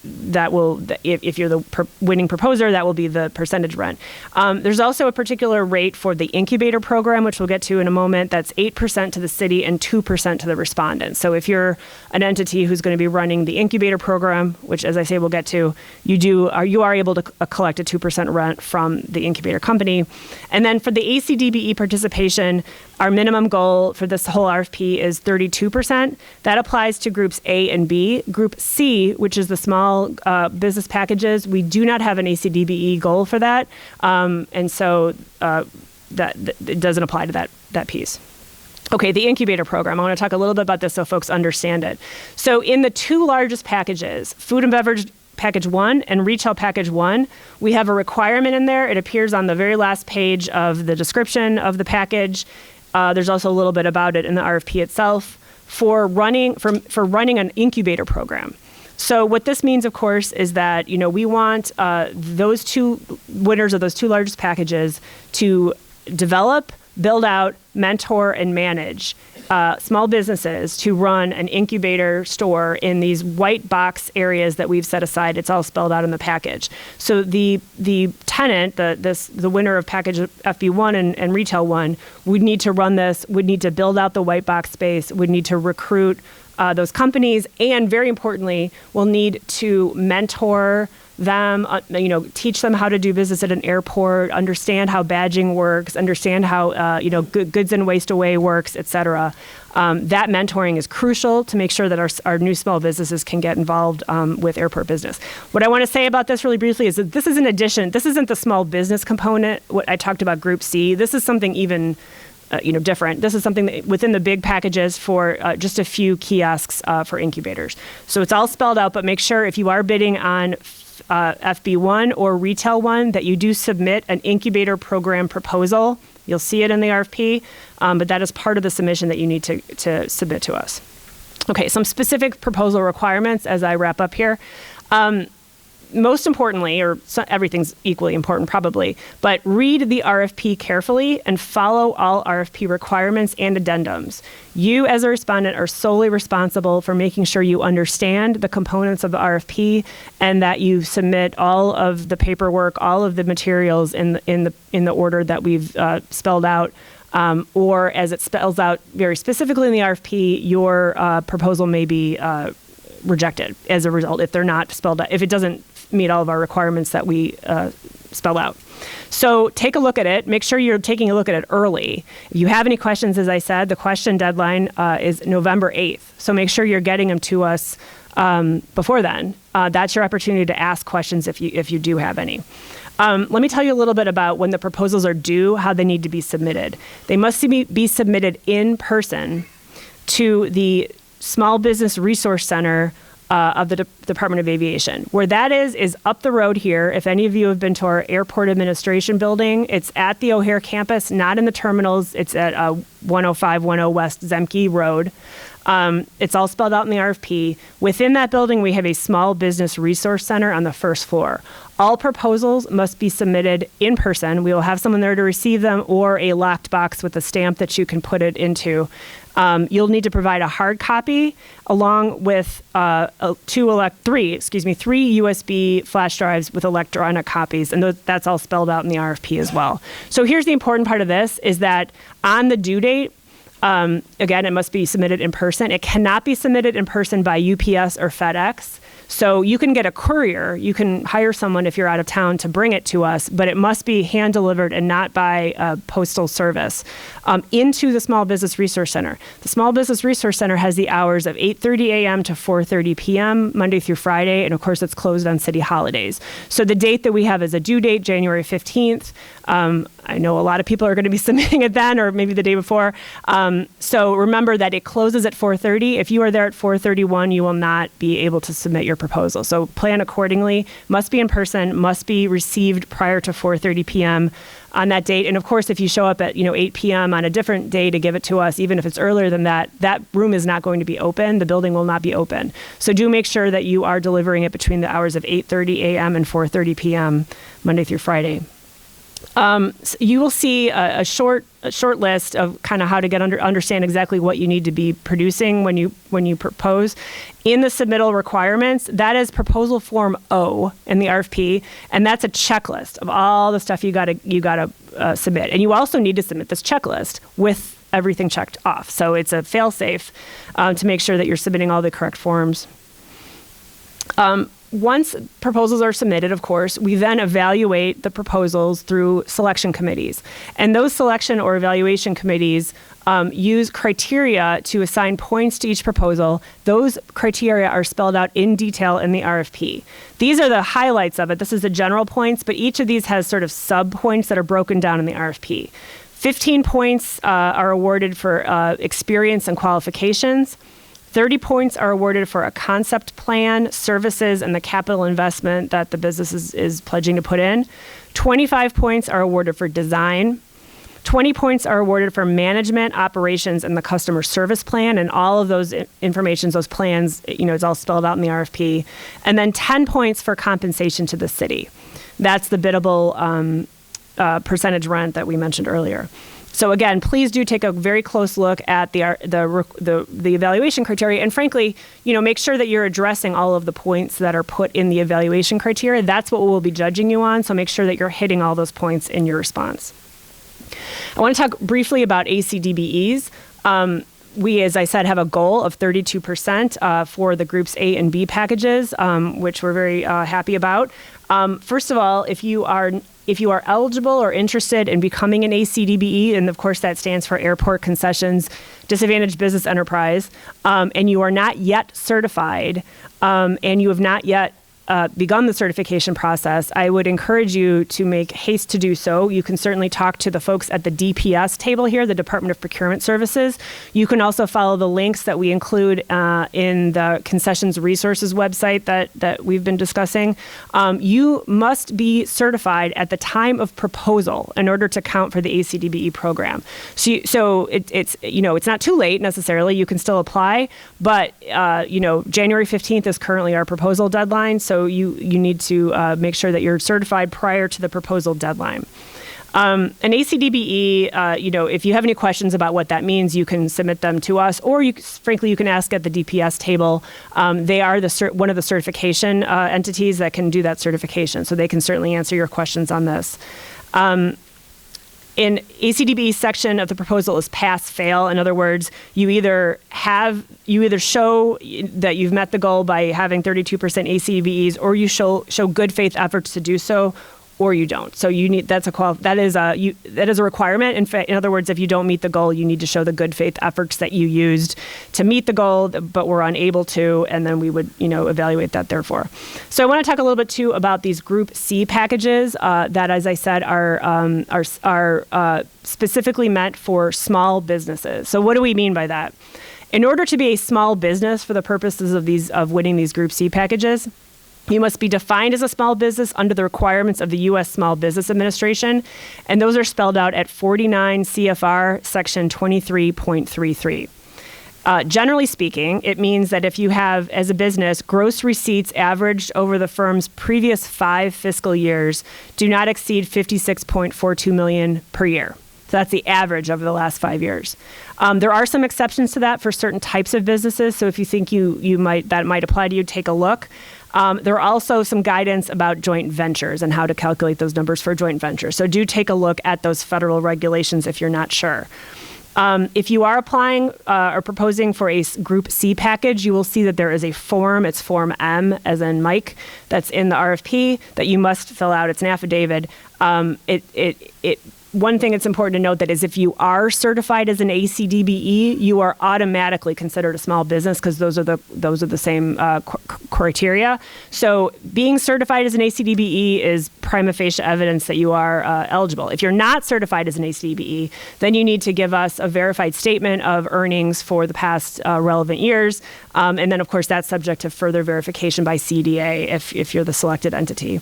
that will, if you're the winning proposer, that will be the percentage rent. There's also a particular rate for the incubator program, which we'll get to in a moment. That's 8% to the city and 2% to the respondent. So if you're an entity who's going to be running the incubator program, which, as I say, we'll get to, you are able to collect a 2% rent from the incubator company. And then for the ACDBE participation, our minimum goal for this whole RFP is 32%. That applies to groups A and B. Group C, which is the small business packages, we do not have an ACDBE goal for that. And so that it doesn't apply to that piece. Okay, the incubator program. I want to talk a little bit about this so folks understand it. So in the two largest packages, food and beverage package 1 and retail package 1, we have a requirement in there. It appears on the very last page of the description of the package. There's also a little bit about it in the RFP itself for running an incubator program. So what this means, of course, is that, we want those two winners of those two largest packages to develop, build out, mentor, and manage small businesses to run an incubator store in these white box areas that we've set aside. It's all spelled out in the package. So the tenant, the winner of package FB1 and retail 1, would need to run this, would need to build out the white box space, would need to recruit those companies, and very importantly, will need to mentor them, teach them how to do business at an airport, understand how badging works, understand how, goods and waste away works, et cetera. That mentoring is crucial to make sure that our new small businesses can get involved with airport business. What I want to say about this really briefly is that this is an addition. This isn't the small business component, what I talked about Group C. This is something even different. This is something that within the big packages for just a few kiosks for incubators. So it's all spelled out, but make sure if you are bidding on FB1 or Retail 1 that you do submit an incubator program proposal. You'll see it in the RFP, but that is part of the submission that you need to submit to us. Okay, some specific proposal requirements as I wrap up here. Most importantly, everything's equally important probably, but read the RFP carefully and follow all RFP requirements and addendums. You as a respondent are solely responsible for making sure you understand the components of the RFP and that you submit all of the paperwork, all of the materials in the order that we've spelled out. Or as it spells out very specifically in the RFP, your proposal may be rejected as a result if they're not spelled out, if it doesn't meet all of our requirements that we spell out. So take a look at it. Make sure you're taking a look at it early. If you have any questions, as I said, the question deadline is November 8th. So make sure you're getting them to us before then. That's your opportunity to ask questions if you do have any. Let me tell you a little bit about when the proposals are due, how they need to be submitted. They must be submitted in person to the Small Business Resource Center of the Department of Aviation. Where that is up the road here. If any of you have been to our airport administration building, it's at the O'Hare campus, not in the terminals. It's at 10510 West Zemke Road. It's all spelled out in the RFP. Within that building, we have a Small Business Resource Center on the first floor. All proposals must be submitted in person. We will have someone there to receive them or a locked box with a stamp that you can put it into. You'll need to provide a hard copy along with three USB flash drives with electronic copies, and that's all spelled out in the RFP as well. So here's the important part of this is that on the due date, again, it must be submitted in person. It cannot be submitted in person by UPS or FedEx. So you can get a courier, you can hire someone if you're out of town to bring it to us, but it must be hand delivered and not by postal service into the Small Business Resource Center. The Small Business Resource Center has the hours of 8:30 a.m. to 4:30 p.m. Monday through Friday, and of course it's closed on city holidays. So the date that we have is a due date, January 15th. I know a lot of people are going to be submitting it then or maybe the day before. So remember that it closes at 4:30. If you are there at 4:31, you will not be able to submit your proposal. So plan accordingly. Must be in person, must be received prior to 4:30 p.m. on that date. And of course, if you show up at 8 p.m. on a different day to give it to us, even if it's earlier than that, that room is not going to be open. The building will not be open. So do make sure that you are delivering it between the hours of 8:30 a.m. and 4:30 p.m. Monday through Friday. So you will see a short list of kind of how to understand exactly what you need to be producing when you propose. In the submittal requirements, that is proposal form O in the RFP, and that's a checklist of all the stuff you gotta submit. And you also need to submit this checklist with everything checked off. So it's a fail-safe to make sure that you're submitting all the correct forms. Once proposals are submitted, of course, we then evaluate the proposals through selection committees. And those selection or evaluation committees use criteria to assign points to each proposal. Those criteria are spelled out in detail in the RFP. These are the highlights of it. This is the general points, but each of these has sort of sub-points that are broken down in the RFP. 15 points are awarded for experience and qualifications. 30 points are awarded for a concept plan, services, and the capital investment that the business is pledging to put in. 25 points are awarded for design. 20 points are awarded for management, operations, and the customer service plan, and all of those information, those plans, it's all spelled out in the RFP. And then 10 points for compensation to the city. That's the biddable percentage rent that we mentioned earlier. So again, please do take a very close look at the evaluation criteria, and frankly, make sure that you're addressing all of the points that are put in the evaluation criteria. That's what we'll be judging you on. So make sure that you're hitting all those points in your response. I want to talk briefly about ACDBEs. We, as I said, have a goal of 32% for the groups A and B packages, which we're very happy about. First of all, if you are eligible or interested in becoming an ACDBE, and of course that stands for Airport Concessions Disadvantaged Business Enterprise, and you are not yet certified, and you have not yet begun the certification process, I would encourage you to make haste to do so. You can certainly talk to the folks at the DPS table here, the Department of Procurement Services. You can also follow the links that we include in the concessions resources website that we've been discussing. You must be certified at the time of proposal in order to count for the ACDBE program. So it's not too late necessarily. You can still apply, but January 15th is currently our proposal deadline. So you need to make sure that you're certified prior to the proposal deadline. An ACDBE, if you have any questions about what that means, you can submit them to us, or you can ask at the DPS table. They are one of the certification entities that can do that certification, so they can certainly answer your questions on this. In ACDBE section of the proposal is pass-fail. In other words, you either show that you've met the goal by having 32% ACDBEs, or you show good faith efforts to do so, or you don't. So that is a requirement. In other words, if you don't meet the goal, you need to show the good faith efforts that you used to meet the goal, but were unable to, and then we would evaluate that therefore. So I want to talk a little bit too about these Group C packages that, as I said, are specifically meant for small businesses. So what do we mean by that? In order to be a small business for the purposes of winning these Group C packages, you must be defined as a small business under the requirements of the U.S. Small Business Administration, and those are spelled out at 49 CFR Section 23.33. Generally speaking, it means that if you have, as a business, gross receipts averaged over the firm's previous 5 fiscal years do not exceed $56.42 million per year. So that's the average over the last 5 years. There are some exceptions to that for certain types of businesses. So if you think that might apply to you, take a look. There are also some guidance about joint ventures and how to calculate those numbers for joint ventures. So do take a look at those federal regulations if you're not sure. If you are applying or proposing for a Group C package, you will see that there is a form. It's Form M, as in Mike, that's in the RFP that you must fill out. It's an affidavit. One thing that's important to note that is if you are certified as an ACDBE, you are automatically considered a small business because those are the same criteria. So being certified as an ACDBE is prima facie evidence that you are eligible. If you're not certified as an ACDBE, then you need to give us a verified statement of earnings for the past relevant years. And then, of course, that's subject to further verification by CDA if you're the selected entity.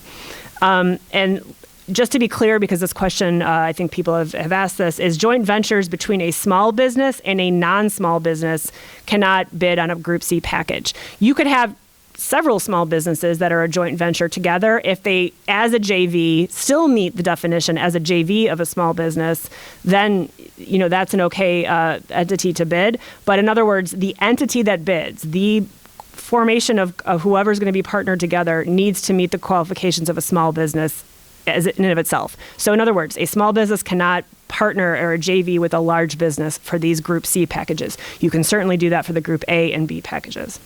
And just to be clear, because this question, I think people have asked this, is joint ventures between a small business and a non-small business cannot bid on a Group C package. You could have several small businesses that are a joint venture together. If they, as a JV, still meet the definition as a JV of a small business, then that's an okay entity to bid. But in other words, the entity that bids, the formation of whoever's going to be partnered together needs to meet the qualifications of a small business as in and of itself. So in other words, a small business cannot partner or a JV with a large business for these Group C packages. You can certainly do that for the Group A and B packages.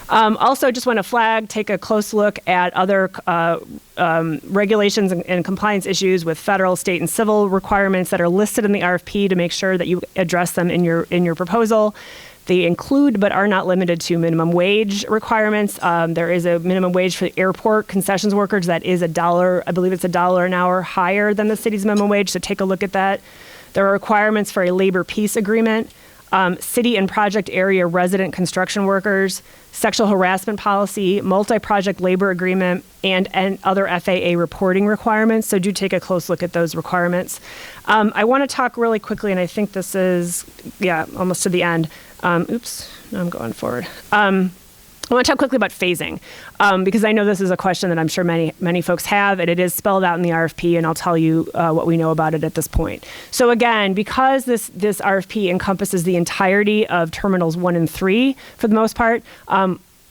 Also, just want to take a close look at other regulations and compliance issues with federal, state, and civil requirements that are listed in the RFP to make sure that you address them in your proposal. They include but are not limited to minimum wage requirements. There is a minimum wage for the airport concessions workers that is $1, I believe it's $1 an hour higher than the city's minimum wage, so take a look at that. There are requirements for a labor peace agreement, city and project area resident construction workers, sexual harassment policy, multi-project labor agreement, and other FAA reporting requirements. So do take a close look at those requirements. I want to talk really quickly, and I think this is, almost to the end. Oops, no, I'm going forward. I want to talk quickly about phasing, because I know this is a question that I'm sure many folks have, and it is spelled out in the RFP, and I'll tell you what we know about it at this point. So again, because this RFP encompasses the entirety of Terminals 1 and 3 for the most part,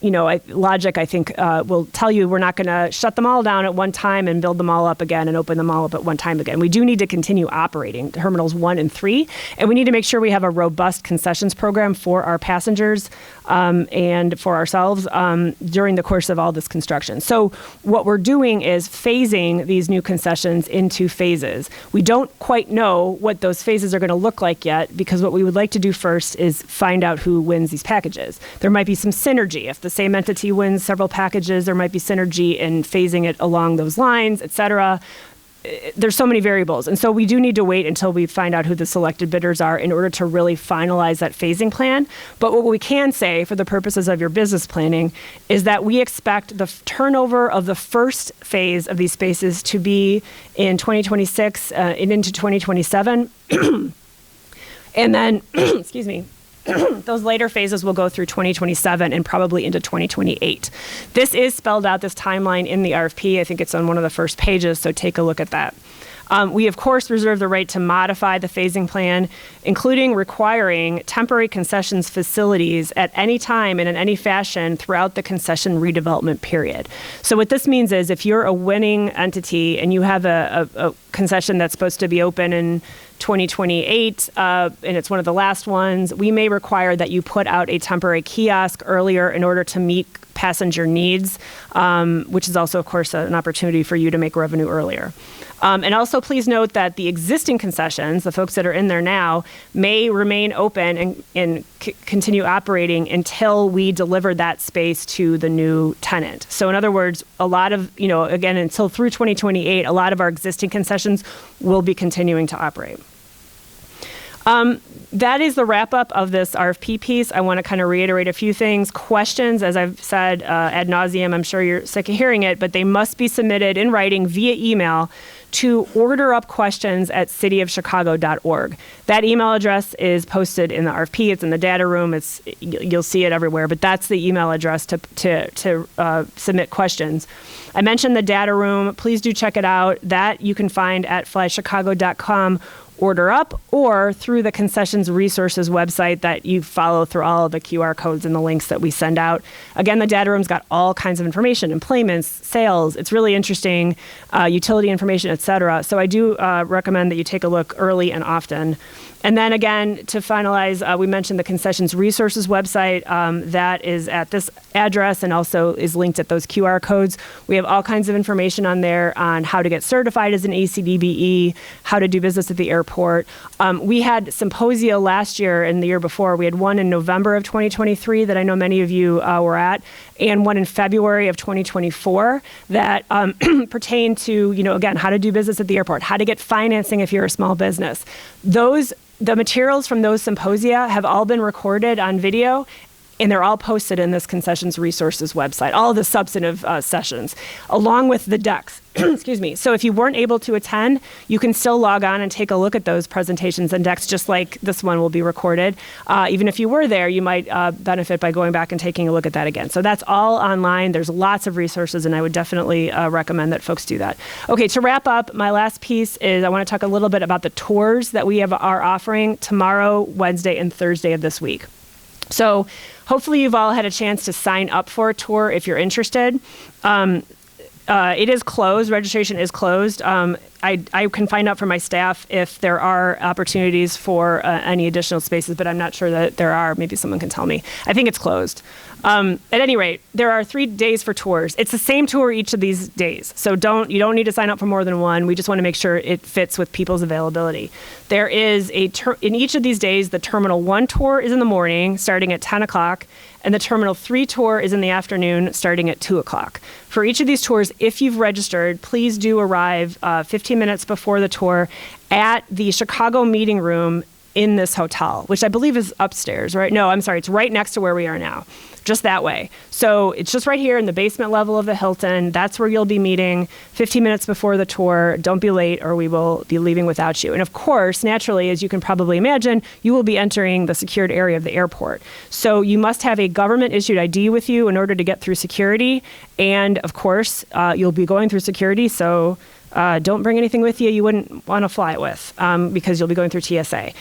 logic, I think, will tell you we're not going to shut them all down at one time and build them all up again and open them all up at one time again. We do need to continue operating Terminals 1 and 3, and we need to make sure we have a robust concessions program for our passengers and for ourselves during the course of all this construction. So what we're doing is phasing these new concessions into phases. We don't quite know what those phases are going to look like yet, because what we would like to do first is find out who wins these packages. There might be some synergy. If the same entity wins several packages, there might be synergy in phasing it along those lines, et cetera. There's so many variables. And so we do need to wait until we find out who the selected bidders are in order to really finalize that phasing plan. But what we can say for the purposes of your business planning is that we expect the turnover of the first phase of these spaces to be in 2026 and into 2027. And then, excuse me, those later phases will go through 2027 and probably into 2028. This is spelled out, this timeline, in the RFP. I think it's on one of the first pages, so take a look at that. We, of course, reserve the right to modify the phasing plan, including requiring temporary concessions facilities at any time and in any fashion throughout the concession redevelopment period. So what this means is if you're a winning entity and you have a concession that's supposed to be open in 2028, and it's one of the last ones, we may require that you put out a temporary kiosk earlier in order to meet passenger needs, which is also, of course, an opportunity for you to make revenue earlier. And also, please note that the existing concessions, the folks that are in there now, may remain open and continue operating until we deliver that space to the new tenant. So in other words, a lot of, again, until through 2028, a lot of our existing concessions will be continuing to operate. That is the wrap up of this RFP piece. I want to kind of reiterate a few things. Questions, as I've said ad nauseum, I'm sure you're sick of hearing it, but they must be submitted in writing via email to ORDerUp@cityofchicago.org. That email address is posted in the RFP. It's in the data room. You'll see it everywhere, but that's the email address to submit questions. I mentioned the data room. Please do check it out. That you can find at flychicago.com ORDerUp, or through the concessions resources website that you follow through all of the QR codes and the links that we send out. Again, the data room's got all kinds of information, employments, sales. It's really interesting, utility information, et cetera. So I do recommend that you take a look early and often. And then again, to finalize, we mentioned the concessions resources website. That is at this address and also is linked at those QR codes. We have all kinds of information on there on how to get certified as an ACDBE, how to do business at the airport. We had symposia last year and the year before. We had one in November of 2023 that I know many of you were at, and one in February of 2024 that pertain to, again, how to do business at the airport, how to get financing if you're a small business. The materials from those symposia have all been recorded on video, and they're all posted in this concessions resources website, all of the substantive sessions, along with the decks. Excuse me. So if you weren't able to attend, you can still log on and take a look at those presentations and decks, just like this one will be recorded. Even if you were there, you might benefit by going back and taking a look at that again. So that's all online. There's lots of resources, and I would definitely recommend that folks do that. Okay, to wrap up, my last piece is I want to talk a little bit about the tours that we are offering tomorrow, Wednesday, and Thursday of this week. So hopefully you've all had a chance to sign up for a tour if you're interested. It is closed. Registration is closed. I can find out from my staff if there are opportunities for any additional spaces, but I'm not sure that there are. Maybe someone can tell me. I think it's closed. At any rate, there are 3 days for tours. It's the same tour each of these days. So you don't need to sign up for more than one. We just want to make sure it fits with people's availability. There is in each of these days, the Terminal 1 tour is in the morning, starting at 10 o'clock, and the Terminal 3 tour is in the afternoon, starting at 2 o'clock. For each of these tours, if you've registered, please do arrive 15 minutes before the tour at the Chicago meeting room in this hotel, which I believe is upstairs, right? No, I'm sorry. It's right next to where we are now, just that way. So it's just right here in the basement level of the Hilton. That's where you'll be meeting 15 minutes before the tour. Don't be late or we will be leaving without you. And of course, naturally, as you can probably imagine, you will be entering the secured area of the airport. So you must have a government-issued ID with you in order to get through security. And of course, you'll be going through security, so don't bring anything with you wouldn't want to fly it with because you'll be going through TSA.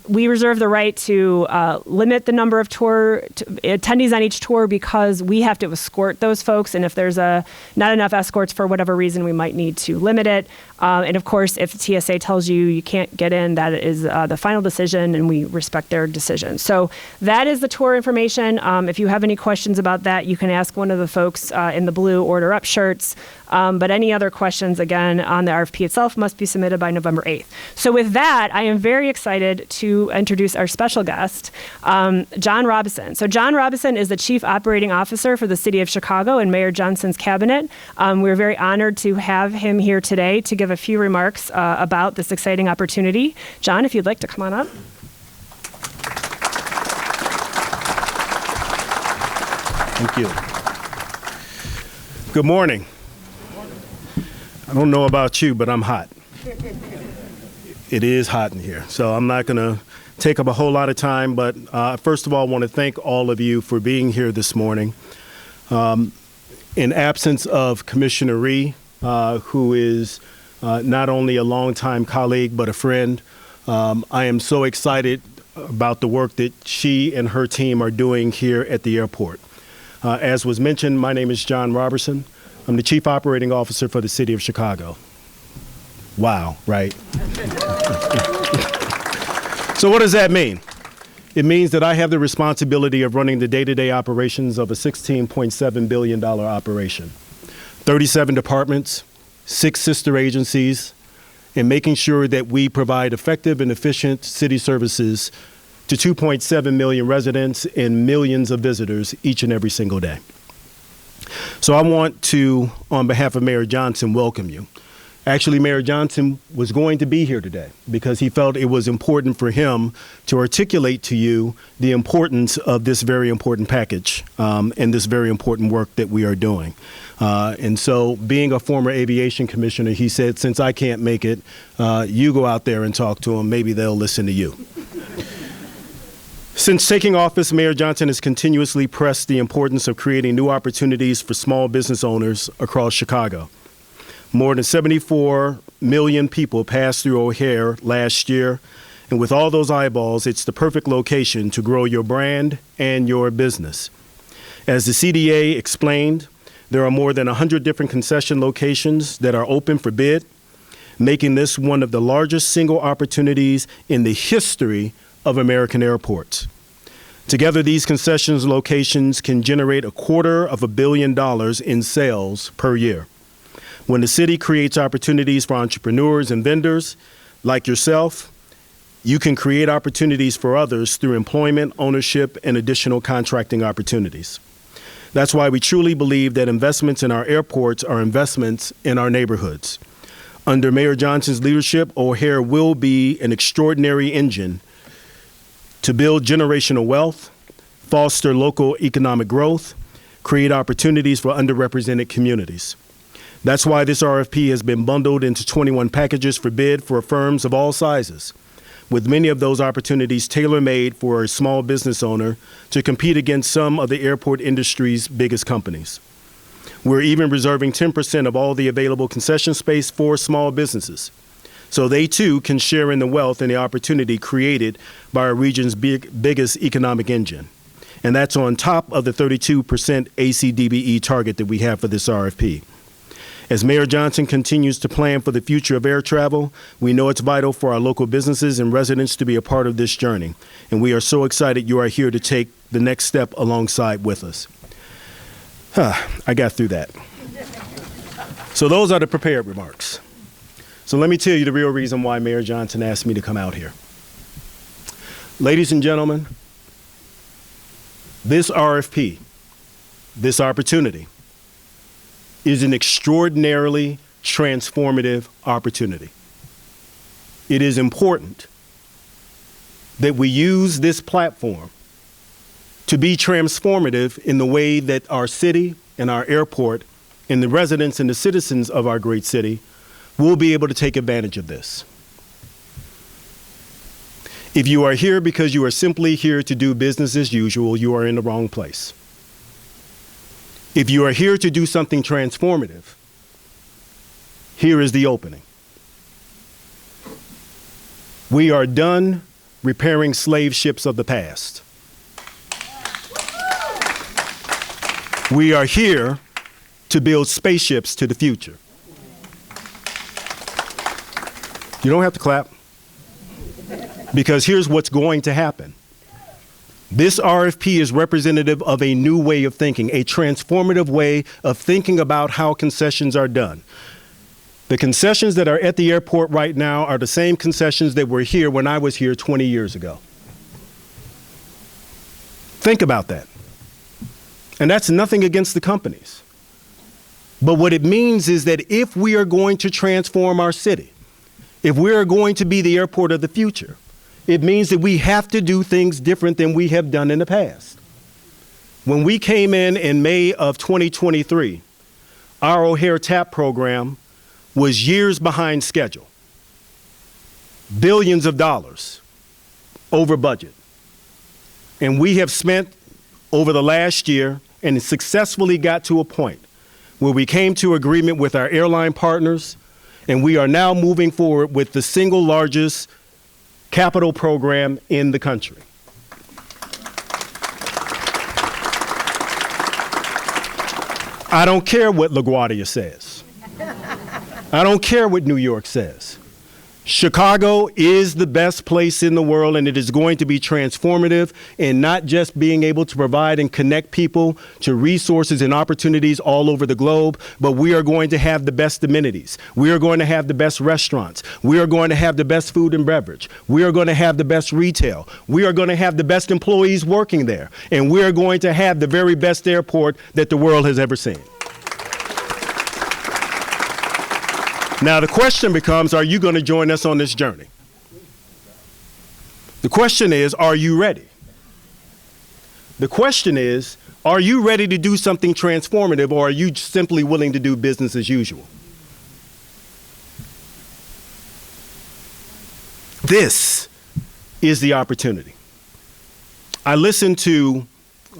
We reserve the right to limit the number of attendees on each tour because we have to escort those folks. And if there's not enough escorts for whatever reason, we might need to limit it. And of course, if the TSA tells you can't get in, that is the final decision, and we respect their decision. So that is the tour information. If you have any questions about that, you can ask one of the folks in the blue ORDerUp shirts. But any other questions, again, on the RFP itself must be submitted by November 8th. So with that, I am very excited to introduce our special guest, John Robison. So John Robison is the Chief Operating Officer for the City of Chicago in Mayor Johnson's cabinet. We're very honored to have him here today to give a few remarks about this exciting opportunity. John, if you'd like to come on up. Thank you. Good morning. I don't know about you, but I'm hot. It is hot in here, so I'm not going to take up a whole lot of time, but first of all, I want to thank all of you for being here this morning. In absence of Commissioner Rhee, who is not only a longtime colleague, but a friend, I am so excited about the work that she and her team are doing here at the airport. As was mentioned, my name is John Robertson. I'm the Chief Operating Officer for the City of Chicago. Wow, right? So what does that mean? It means that I have the responsibility of running the day-to-day operations of a $16.7 billion operation, 37 departments, 6 sister agencies, and making sure that we provide effective and efficient city services to 2.7 million residents and millions of visitors each and every single day. So I want to, on behalf of Mayor Johnson, welcome you. Actually, Mayor Johnson was going to be here today because he felt it was important for him to articulate to you the importance of this very important package and this very important work that we are doing. And so being a former aviation commissioner, he said, since I can't make it, you go out there and talk to them. Maybe they'll listen to you. Since taking office, Mayor Johnson has continuously pressed the importance of creating new opportunities for small business owners across Chicago. More than 74 million people passed through O'Hare last year, and with all those eyeballs, it's the perfect location to grow your brand and your business. As the CDA explained, there are more than 100 different concession locations that are open for bid, making this one of the largest single opportunities in the history of American airports. Together, these concessions locations can generate $250 million in sales per year. When the city creates opportunities for entrepreneurs and vendors like yourself, you can create opportunities for others through employment, ownership, and additional contracting opportunities. That's why we truly believe that investments in our airports are investments in our neighborhoods. Under Mayor Johnson's leadership, O'Hare will be an extraordinary engine to build generational wealth, foster local economic growth, create opportunities for underrepresented communities. That's why this RFP has been bundled into 21 packages for bid for firms of all sizes, with many of those opportunities tailor-made for a small business owner to compete against some of the airport industry's biggest companies. We're even reserving 10% of all the available concession space for small businesses, so they too can share in the wealth and the opportunity created by our region's biggest economic engine. And that's on top of the 32% ACDBE target that we have for this RFP. As Mayor Johnson continues to plan for the future of air travel, we know it's vital for our local businesses and residents to be a part of this journey, and we are so excited you are here to take the next step alongside with us. I got through that. So those are the prepared remarks. So let me tell you the real reason why Mayor Johnson asked me to come out here. Ladies and gentlemen, this RFP, this opportunity, is an extraordinarily transformative opportunity. It is important that we use this platform to be transformative in the way that our city and our airport and the residents and the citizens of our great city will be able to take advantage of this. If you are here because you are simply here to do business as usual, you are in the wrong place. If you are here to do something transformative, here is the opening. We are done repairing slave ships of the past. We are here to build spaceships to the future. You don't have to clap, because here's what's going to happen. This RFP is representative of a new way of thinking, a transformative way of thinking about how concessions are done. The concessions that are at the airport right now are the same concessions that were here when I was here 20 years ago. Think about that. And that's nothing against the companies. But what it means is that if we are going to transform our city, if we are going to be the airport of the future, it means that we have to do things different than we have done in the past. When we came in May of 2023, our O'Hare TAP program was years behind schedule, billions of dollars over budget. And we have spent over the last year and successfully got to a point where we came to agreement with our airline partners, and we are now moving forward with the single largest capital program in the country. I don't care what LaGuardia says. I don't care what New York says. Chicago is the best place in the world, and it is going to be transformative in not just being able to provide and connect people to resources and opportunities all over the globe, but we are going to have the best amenities. We are going to have the best restaurants. We are going to have the best food and beverage. We are going to have the best retail. We are going to have the best employees working there. And we are going to have the very best airport that the world has ever seen. Now, the question becomes, are you going to join us on this journey? The question is, are you ready? The question is, are you ready to do something transformative, or are you simply willing to do business as usual? This is the opportunity. I listened to,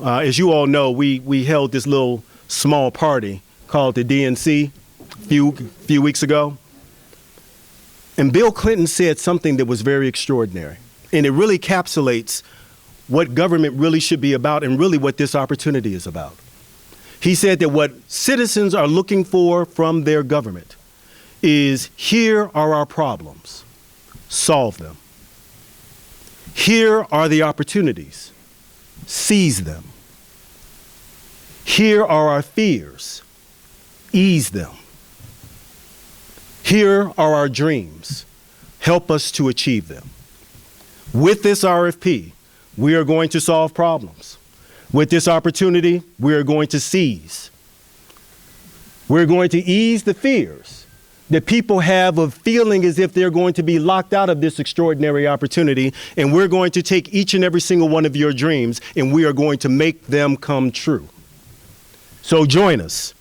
as you all know, we held this little small party called the DNC few weeks ago. And Bill Clinton said something that was very extraordinary. And it really encapsulates what government really should be about and really what this opportunity is about. He said that what citizens are looking for from their government is, here are our problems, solve them. Here are the opportunities, seize them. Here are our fears, ease them. Here are our dreams. Help us to achieve them. With this RFP, we are going to solve problems. With this opportunity, we are going to seize. We're going to ease the fears that people have of feeling as if they're going to be locked out of this extraordinary opportunity, and we're going to take each and every single one of your dreams, and we are going to make them come true. So join us.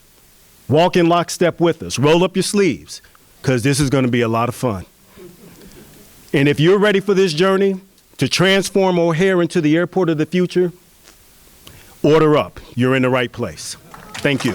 Walk in lockstep with us. Roll up your sleeves, because this is going to be a lot of fun. And if you're ready for this journey to transform O'Hare into the airport of the future, order up. You're in the right place. Thank you.